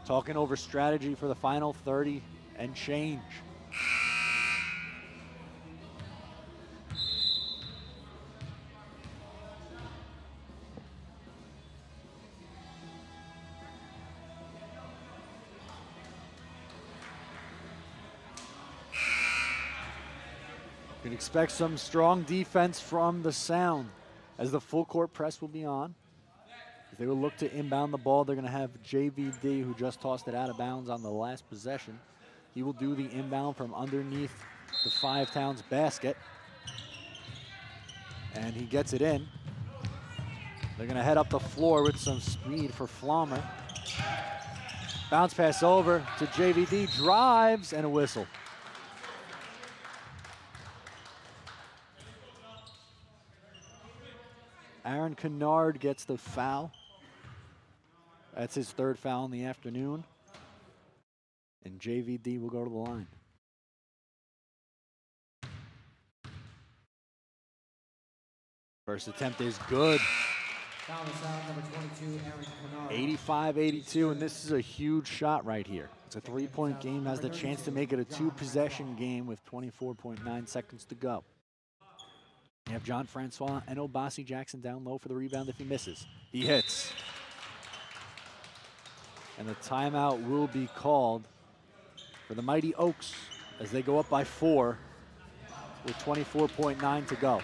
talking over strategy for the final 30 and change. You can expect some strong defense from the Sound as the full court press will be on. If they will look to inbound the ball, they're going to have JVD, who just tossed it out of bounds on the last possession. He will do the inbound from underneath the Five Towns basket. And he gets it in. They're going to head up the floor with some speed for Flommer. Bounce pass over to JVD, drives, and a whistle. Aaron Kennard gets the foul. That's his third foul in the afternoon. And JVD will go to the line. First attempt is good. 85-82, and this is a huge shot right here. It's a three-point game, has the chance to make it a two-possession game with 24.9 seconds to go. You have John Francois and Obasi Jackson down low for the rebound if he misses. He hits. And the timeout will be called for the Mighty Oaks as they go up by 4 with 24.9 to go.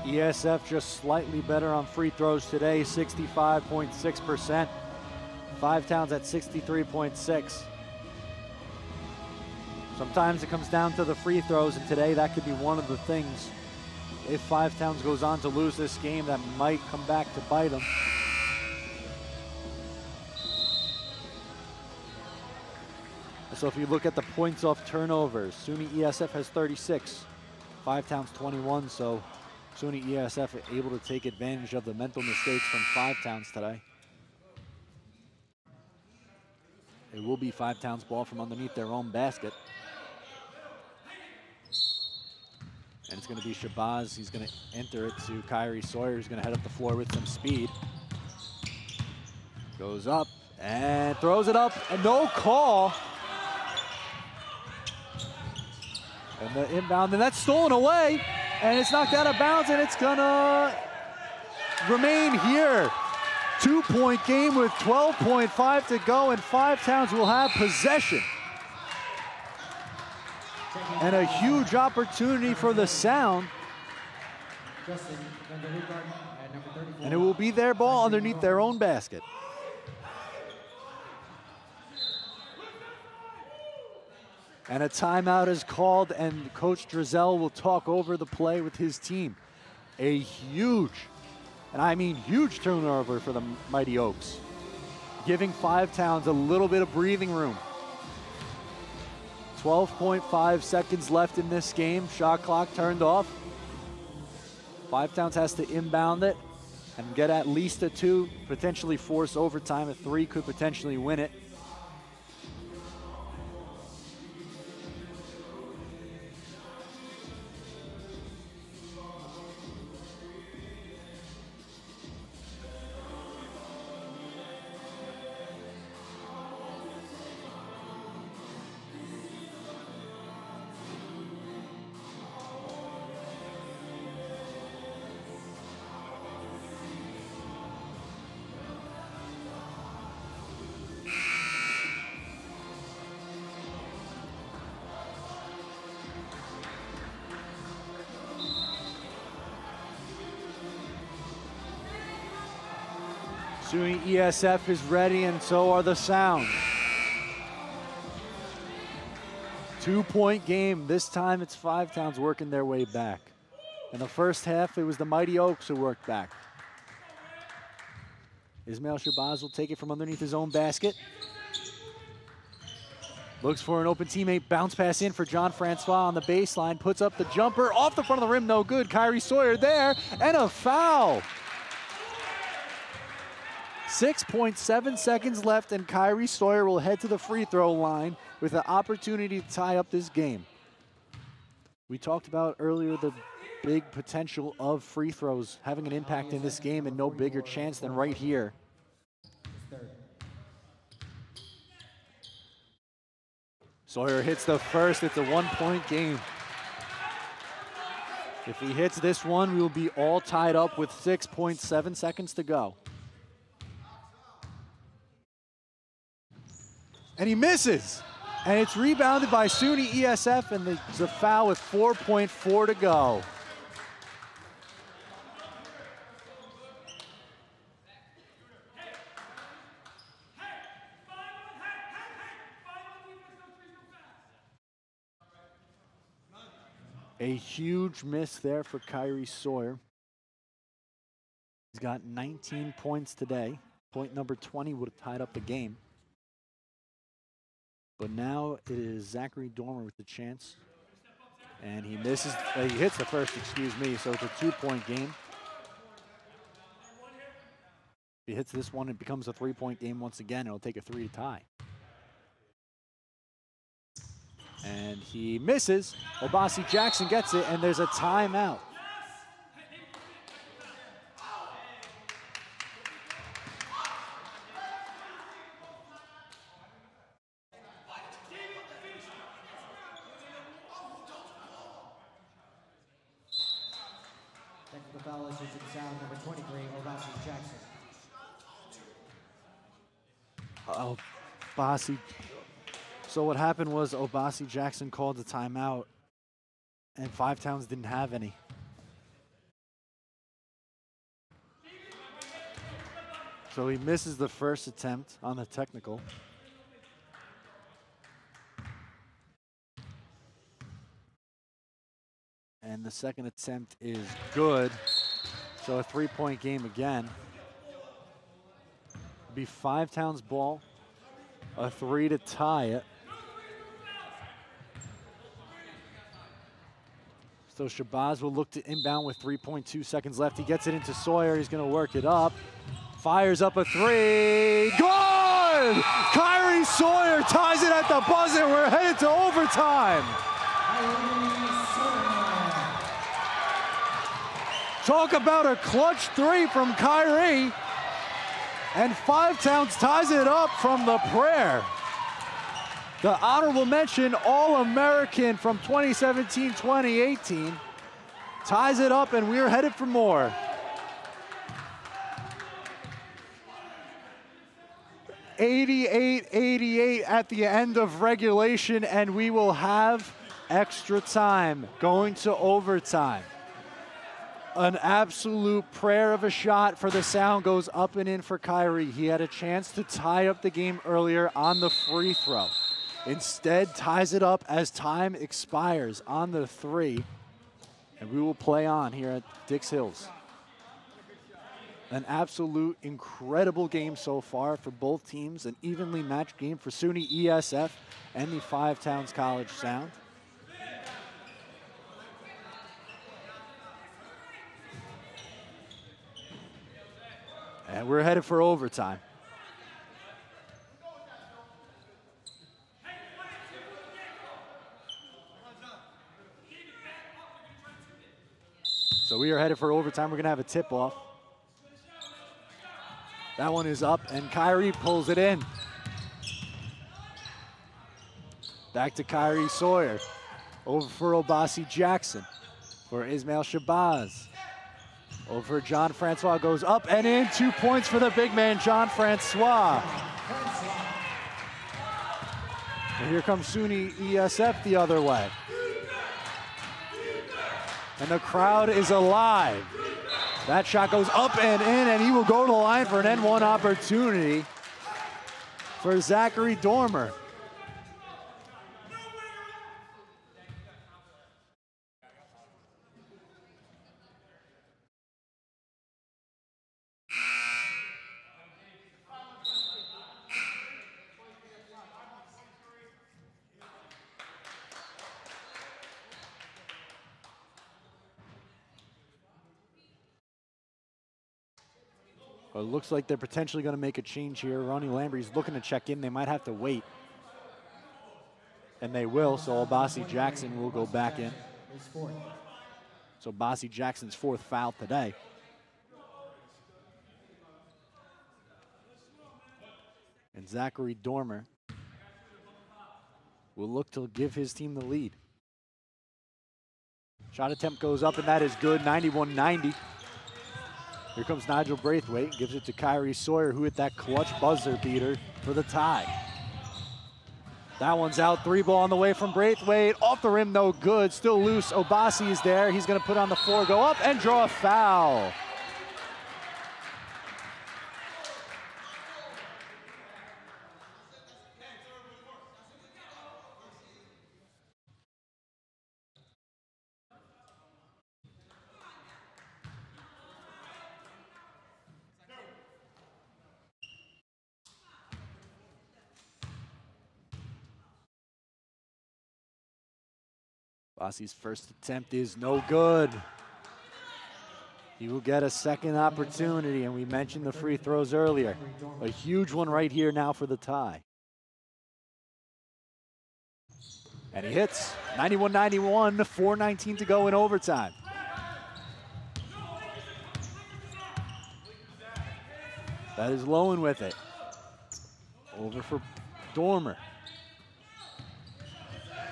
ESF just slightly better on free throws today, 65.6%. Five Towns at 63.6. Sometimes it comes down to the free throws, and today that could be one of the things. If Five Towns goes on to lose this game, that might come back to bite them. So if you look at the points off turnovers, SUNY ESF has 36, Five Towns 21, so SUNY ESF able to take advantage of the mental mistakes from Five Towns today. It will be Five Towns ball from underneath their own basket. And it's going to be Shabazz. He's going to enter it to Kyrie Sawyer, who's going to head up the floor with some speed. Goes up and throws it up, and no call. And the inbound, and that's stolen away. And it's knocked out of bounds, and it's gonna remain here. 2-point game with 12.5 to go, and Five Towns will have possession. And a huge opportunity for the Sound. And it will be their ball underneath their own basket. And a timeout is called, and Coach Drizel will talk over the play with his team. A huge, and I mean huge turnover for the Mighty Oaks, giving Five Towns a little bit of breathing room. 12.5 seconds left in this game. Shot clock turned off. Five Towns has to inbound it and get at least a 2, potentially force overtime. A 3 could potentially win it. SUNY ESF is ready, and so are the Sound. 2-point game. This time it's Five Towns working their way back. In the first half, it was the Mighty Oaks who worked back. Ismail Shabazz will take it from underneath his own basket. Looks for an open teammate, bounce pass in for John Francois on the baseline, puts up the jumper, off the front of the rim, no good. Kyrie Sawyer there, and a foul. 6.7 seconds left, and Kyrie Sawyer will head to the free throw line with an opportunity to tie up this game. We talked about earlier the big potential of free throws having an impact in this game, and no bigger chance than right here. Sawyer hits the first. It's a 1-point game. If he hits this one, we will be all tied up with 6.7 seconds to go. And he misses. And it's rebounded by SUNY ESF, and there's a foul with 4.4 to go. A huge miss there for Kyrie Sawyer. He's got 19 points today. Point number 20 would have tied up the game. But now it is Zachary Dormer with the chance. And he misses, he hits the first, excuse me, so it's a 2-point game. If he hits this one, it becomes a 3-point game once again. It'll take a 3 to tie. And he misses. Obasi Jackson gets it, and there's a timeout. Technical foul issues in sound number 23, Obasi Jackson. Obasi. So what happened was Obasi Jackson called a timeout, and Five Towns didn't have any. So he misses the first attempt on the technical. And the second attempt is good. So a 3-point game again. It'll be Five Towns ball. A 3 to tie it. So Shabazz will look to inbound with 3.2 seconds left. He gets it into Sawyer. He's going to work it up. Fires up a 3. Good! Kyrie Sawyer ties it at the buzzer. We're headed to overtime. Talk about a clutch 3 from Kyrie. And Five Towns ties it up from the prayer. The honorable mention All-American from 2017-2018 ties it up, and we're headed for more. '88 at the end of regulation, and we will have extra time going to overtime. An absolute prayer of a shot for the Sound goes up and in for Kyrie. He had a chance to tie up the game earlier on the free throw. Instead, ties it up as time expires on the 3. And we will play on here at Dix Hills. An absolute incredible game so far for both teams. An evenly matched game for SUNY ESF and the Five Towns College Sound. And we're headed for overtime. So we are headed for overtime. We're going to have a tip-off. That one is up, and Kyrie pulls it in. Back to Kyrie Sawyer. Over for Obasi Jackson. For Ismail Shabazz. Over John Francois, goes up and in. 2 points for the big man, John Francois. And here comes SUNY ESF the other way. And the crowd is alive. That shot goes up and in, and he will go to the line for an N1 opportunity for Zachary Dormer. It looks like they're potentially going to make a change here. Ronnie Lambrey's looking to check in. They might have to wait. And they will, so Obasi Jackson will go back in. So Obasi Jackson's 4th foul today. And Zachary Dormer will look to give his team the lead. Shot attempt goes up, and that is good, 91-90. Here comes Nigel Braithwaite, gives it to Kyrie Sawyer, who hit that clutch buzzer beater for the tie. That one's out. 3 ball on the way from Braithwaite. Off the rim, no good. Still loose. Obasi is there. He's going to put on the floor, go up, and draw a foul. Bossie's first attempt is no good. He will get a second opportunity, and we mentioned the free throws earlier. A huge one right here now for the tie. And he hits. 91-91, 4:19 to go in overtime. That is Lowen with it. Over for Dormer.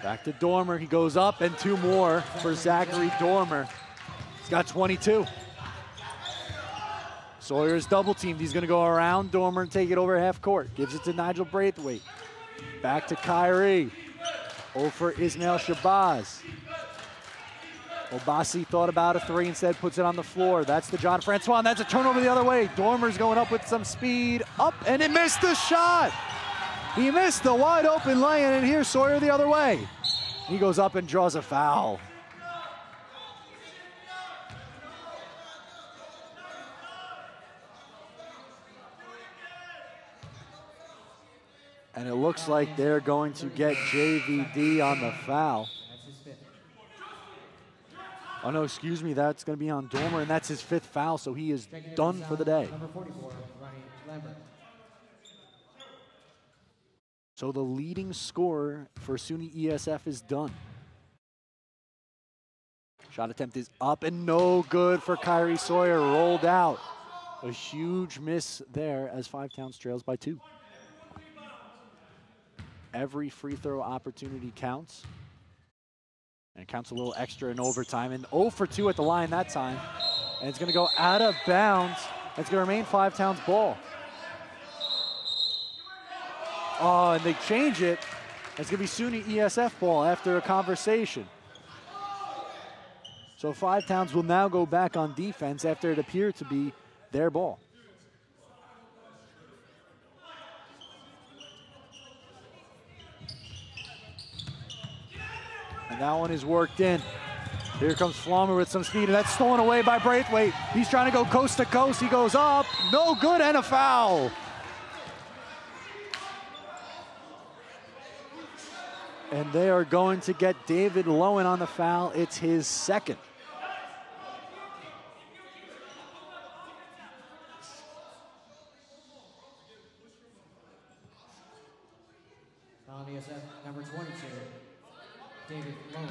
Back to Dormer, he goes up, and 2 more for Zachary Dormer. He's got 22. Sawyer's double teamed. He's gonna go around Dormer and take it over half court. Gives it to Nigel Braithwaite. Back to Kyrie. Over Ismail Shabazz. Obasi thought about a 3, instead puts it on the floor. That's the John Francois, and that's a turnover the other way. Dormer's going up with some speed. Up, and it missed the shot. He missed the wide open lane, and here's Sawyer the other way. He goes up and draws a foul. And it looks like they're going to get JVD on the foul. Oh no, excuse me, that's going to be on Dormer, and that's his 5th foul, so he is done for the day. Number 44, Ronnie Lambert. So the leading scorer for SUNY ESF is done. Shot attempt is up and no good for Kyrie Sawyer, rolled out. A huge miss there as 5 Towns trails by 2. Every free throw opportunity counts. And it counts a little extra in overtime. And 0 for 2 at the line that time. And it's going to go out of bounds. It's going to remain 5 Towns ball. Oh, and they change it. It's going to be SUNY ESF ball after a conversation. So 5 Towns will now go back on defense after it appeared to be their ball. And that one is worked in. Here comes Flommer with some speed, and that's stolen away by Braithwaite. He's trying to go coast to coast. He goes up, no good, and a foul. And they are going to get David Lowen on the foul. It's his 2nd. On ESF, number 22, David Lowen.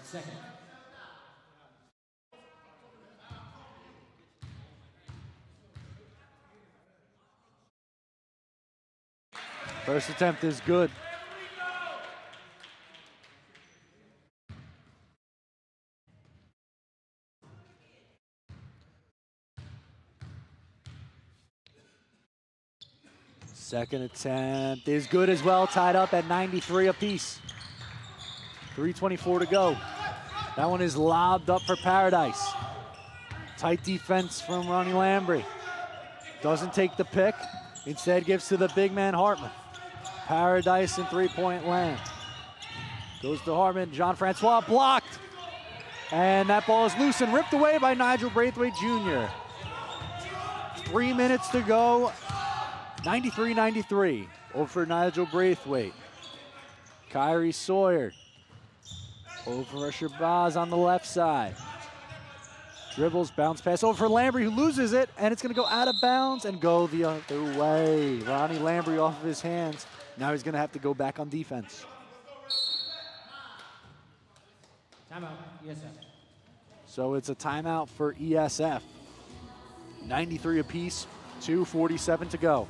His 2nd. First attempt is good. Second attempt is good as well, tied up at 93 apiece. 3:24 to go. That one is lobbed up for Paradise. Tight defense from Ronnie Lambry. Doesn't take the pick, instead gives to the big man Hartman. Paradise in 3-point land. Goes to Hartman, Jean-Francois blocked. And that ball is loose and ripped away by Nigel Braithwaite Jr. 3 minutes to go. 93-93 over Nigel Braithwaite. Kyrie Sawyer over Shabazz on the left side. Dribbles, bounce pass over for Lambry, who loses it, and it's going to go out of bounds and go the other way. Ronnie Lambry off of his hands. Now he's going to have to go back on defense. Timeout, ESF. So it's a timeout for ESF. 93 apiece, 2:47 to go.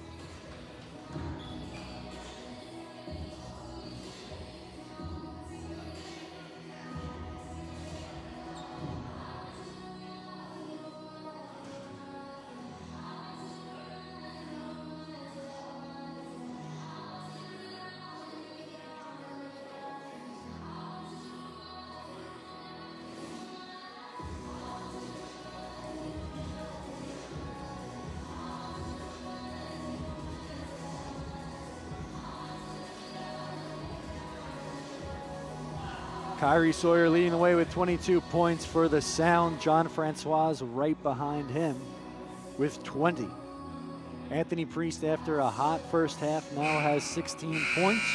Kyrie Sawyer leading the way with 22 points for the Sound. John Francois right behind him with 20. Anthony Priest, after a hot first half, now has 16 points.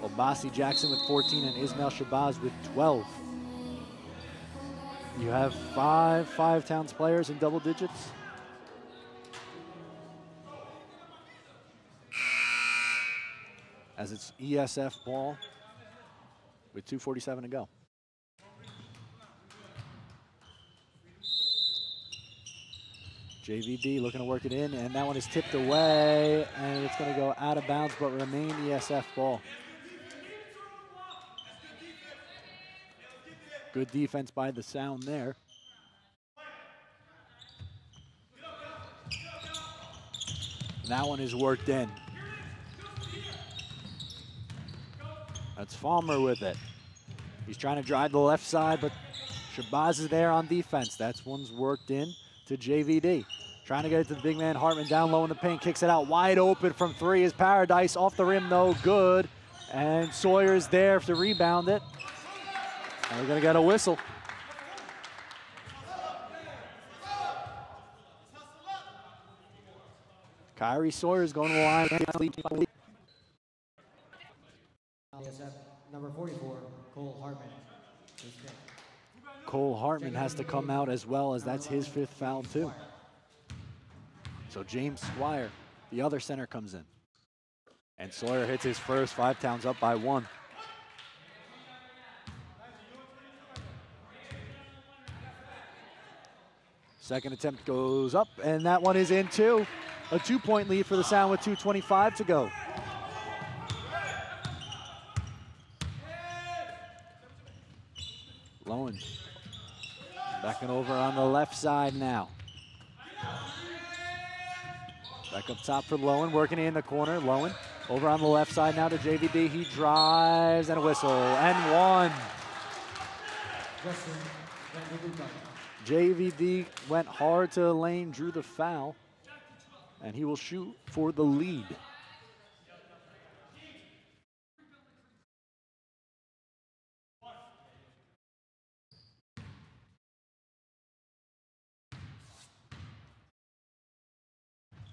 Obasi Jackson with 14 and Ismail Shabazz with 12. You have five Towns players in double digits. As it's ESF ball with 2:47 to go. JVD looking to work it in, and that one is tipped away, and it's going to go out of bounds, but remain ESF ball. Good defense by the Sound there. And that one is worked in. That's Falmer with it. He's trying to drive the left side, but Shabazz is there on defense. That's one's worked in to JVD. Trying to get it to the big man, Hartman down low in the paint, kicks it out wide open from three is Paradise. Off the rim, no good. And Sawyer's there to rebound it. And we're gonna get a whistle. Kyrie Sawyer's going to the line. Number 44, Cole Hartman. Cole Hartman has to come out as well, as that's his 5th foul too. So James Squire, the other center, comes in. And Sawyer hits his first. 5 Towns up by 1. Second attempt goes up, and that one is in too. A 2-point lead for the Sound with 2:25 to go. Lowen backing over on the left side now. Back up top for Lowen, working in the corner. Lowen over on the left side now to JVD. He drives and a whistle and one. JVD went hard to the lane, drew the foul, and he will shoot for the lead.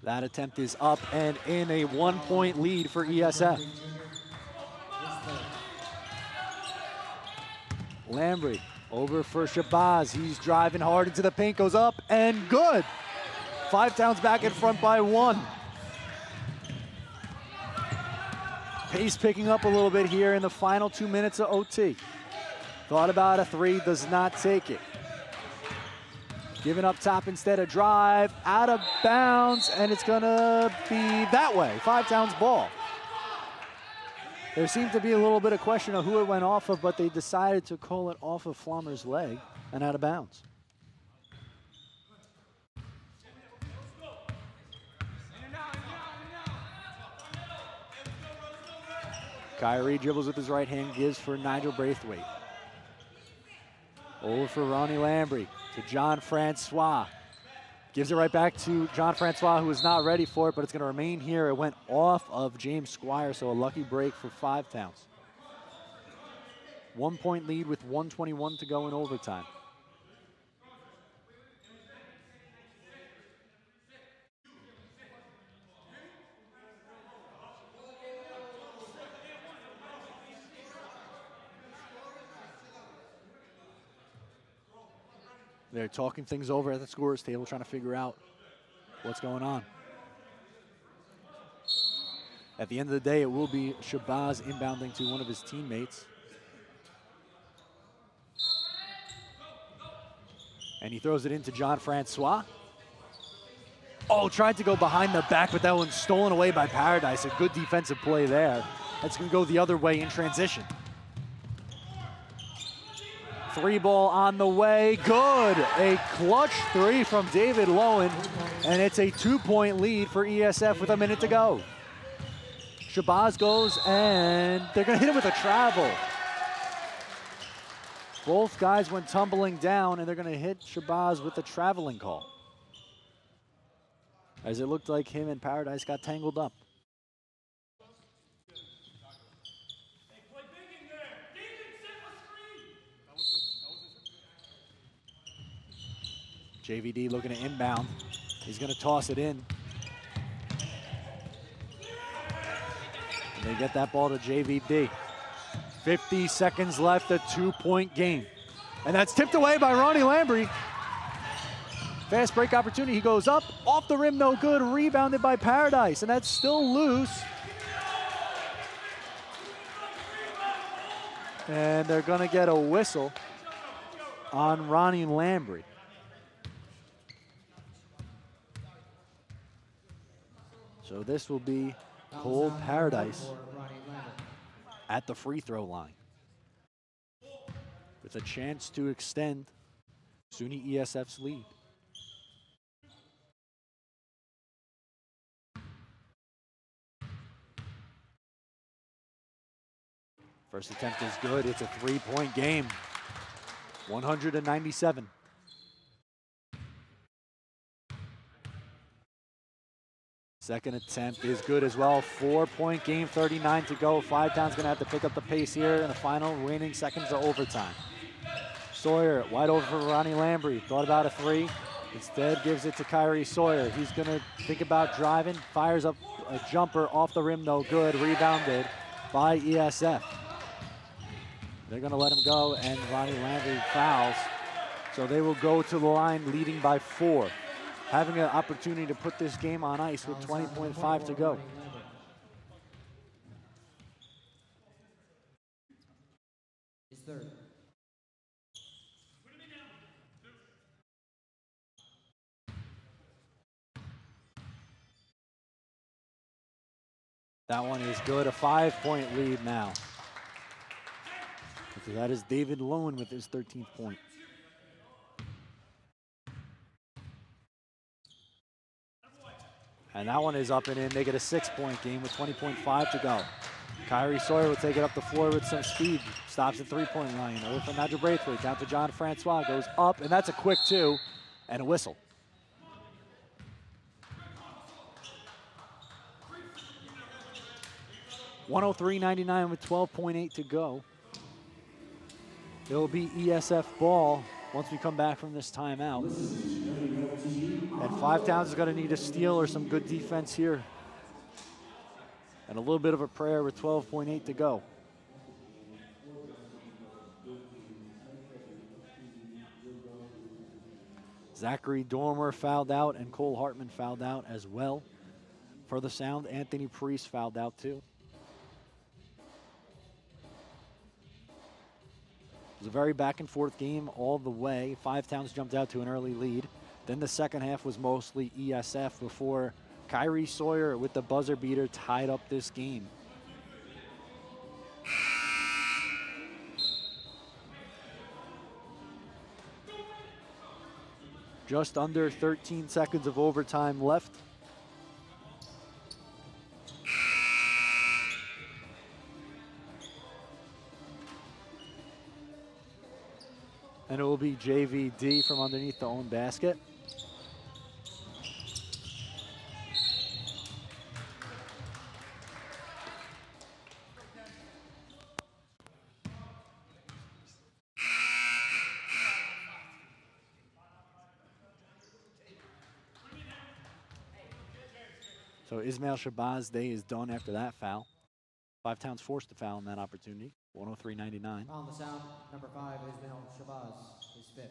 That attempt is up and in, a 1-point lead for ESF. Lambry over for Shabazz. He's driving hard into the paint, goes up and good. 5 Towns back in front by 1. Pace picking up a little bit here in the final 2 minutes of OT. Thought about a 3, does not take it. Giving up top instead, a drive, out of bounds, and it's gonna be that way. 5 Towns ball. There seemed to be a little bit of question of who it went off of, but they decided to call it off of Flommer's leg and out of bounds. Kyrie dribbles with his right hand, gives for Nigel Braithwaite. Over for Ronnie Lambry to John Francois. Gives it right back to John Francois, who is not ready for it, but it's going to remain here. It went off of James Squire, so a lucky break for 5 Towns. 1-point lead with 1:21 to go in overtime. They're talking things over at the scorer's table, trying to figure out what's going on. At the end of the day, it will be Shabazz inbounding to one of his teammates. And he throws it into John Francois. Oh, tried to go behind the back, but that one's stolen away by Paradise. A good defensive play there. That's going to go the other way in transition. 3 ball on the way, good. A clutch 3 from David Lowen, and it's a 2-point lead for ESF with a minute to go. Shabazz goes, and they're gonna hit him with a travel. Both guys went tumbling down, and they're gonna hit Shabazz with a traveling call, as it looked like him and Paradise got tangled up. JVD looking to inbound. He's going to toss it in. And they get that ball to JVD. 50 seconds left, a 2-point game. And that's tipped away by Ronnie Lambry. Fast break opportunity, he goes up, off the rim, no good, rebounded by Paradise, and that's still loose. And they're gonna get a whistle on Ronnie Lambry. So this will be Cole Paradise at the free throw line with a chance to extend SUNY ESF's lead. First attempt is good. It's a 3-point game. 197. Second attempt is good as well. 4-point game, 39 to go. Five Town's gonna have to pick up the pace here in the final remaining seconds of overtime. Sawyer wide open for Ronnie Lambry. Thought about a three. Instead gives it to Kyrie Sawyer. He's gonna think about driving. Fires up a jumper off the rim, no good. Rebounded by ESF. They're gonna let him go, and Ronnie Lambry fouls. So they will go to the line leading by 4. Having an opportunity to put this game on ice with 20.5 to go. His third. That one is good, a 5-point lead now. So that is David Lowen with his 13th point. And that one is up and in. They get a 6-point game with 20.5 to go. Kyrie Sawyer will take it up the floor with some speed. Stops at 3-point line. Over from Nigel Braithwaite, down to John Francois. Goes up, and that's a quick 2 and a whistle. $103.99 with 12.8 to go. It will be ESF ball once we come back from this timeout. And Five Towns is going to need a steal or some good defense here. And a little bit of a prayer with 12.8 to go. Zachary Dormer fouled out and Cole Hartman fouled out as well. For the Sound, Anthony Priest fouled out too. It was a very back and forth game all the way. Five Towns jumped out to an early lead. Then the second half was mostly ESF before Kyrie Sawyer with the buzzer beater tied up this game. Just under 13 seconds of overtime left. And it will be JVD from underneath the own basket. So Ismail Shabazz day is done after that foul. Five Towns forced to foul in that opportunity. 103.99. On the Sound, number 5, Ismail Shabazz, his 5th.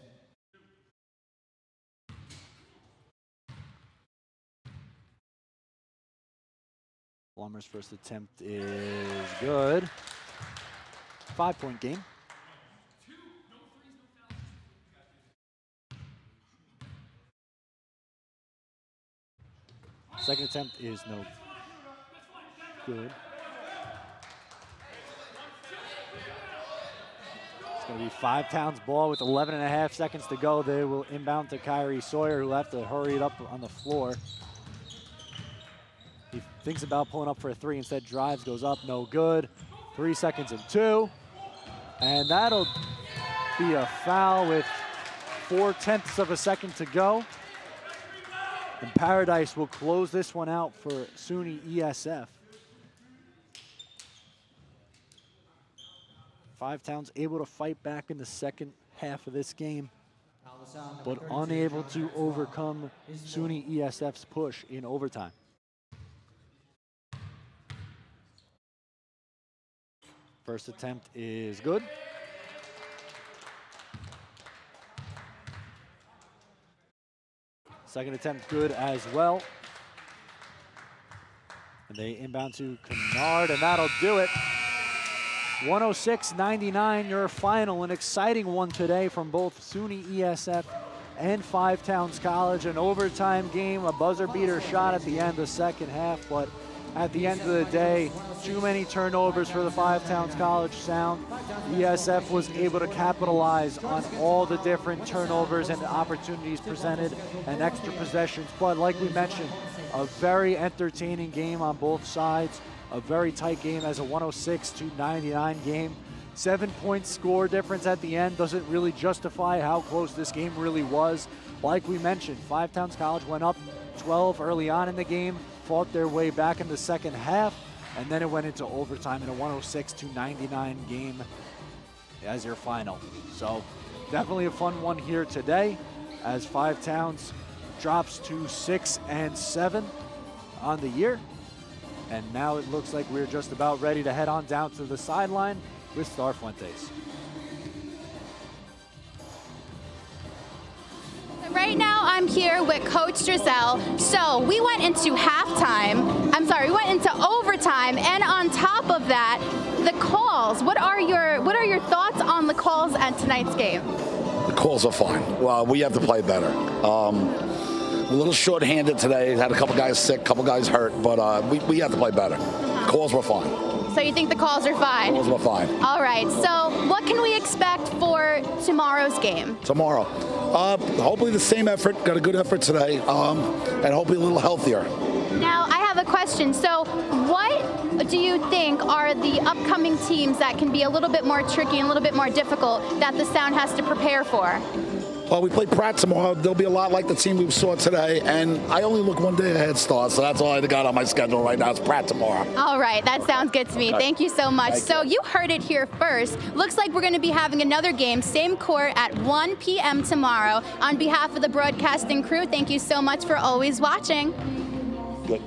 Plummer's first attempt is good. 5-point game. Second attempt is no good. It's going to be Five Towns ball with 11.5 seconds to go. They will inbound to Kyrie Sawyer, who will have to hurry it up on the floor. He thinks about pulling up for a three, instead drives, goes up, no good. 3 seconds and 2. And that'll be a foul with 0.4 of a second to go. And Paradise will close this one out for SUNY ESF. Five Towns able to fight back in the second half of this game. but unable to overcome SUNY ESF's push in overtime. First attempt is good. Second attempt good as well. And they inbound to Kennard, and that'll do it. 106-99, your final. An exciting one today from both SUNY ESF and Five Towns College. An overtime game, a buzzer beater shot at the end of the second half, but at the end of the day, too many turnovers for the Five Towns College Sound. ESF was able to capitalize on all the different turnovers and opportunities presented and extra possessions. But like we mentioned, a very entertaining game on both sides. A very tight game as a 106-99 game. 7-point score difference at the end doesn't really justify how close this game really was. Like we mentioned, Five Towns College went up 12 early on in the game, fought their way back in the second half, and then it went into overtime in a 106-99 game as your final. So definitely a fun one here today as Five Towns drops to 6-7 on the year. And now it looks like we're just about ready to head on down to the sideline with Star Fuentes. Right now I'm here with Coach Drizel. So we went into we went into overtime, and on top of that, the calls. What are your thoughts on the calls at tonight's game? The calls are fine. Well, we have to play better. A little short-handed today. Had a couple guys sick, a couple guys hurt, but we have to play better. Calls were fine. So you think the calls are fine? Calls were fine. All right. So what can we expect for tomorrow's game? Tomorrow, hopefully the same effort. Got a good effort today, and hopefully a little healthier. Now I have a question. So what do you think are the upcoming teams that can be a little bit more tricky and a little bit more difficult that the Sound has to prepare for? Well, we play Pratt tomorrow. They'll be a lot like the team we saw today, and I only look one day ahead, Star, so that's all I got on my schedule right now is Pratt tomorrow. All right, that sounds good to me. Okay. Thank you so much. So you heard it here first. Looks like we're going to be having another game, same court at 1 p.m. tomorrow. On behalf of the broadcasting crew, thank you so much for always watching. Good.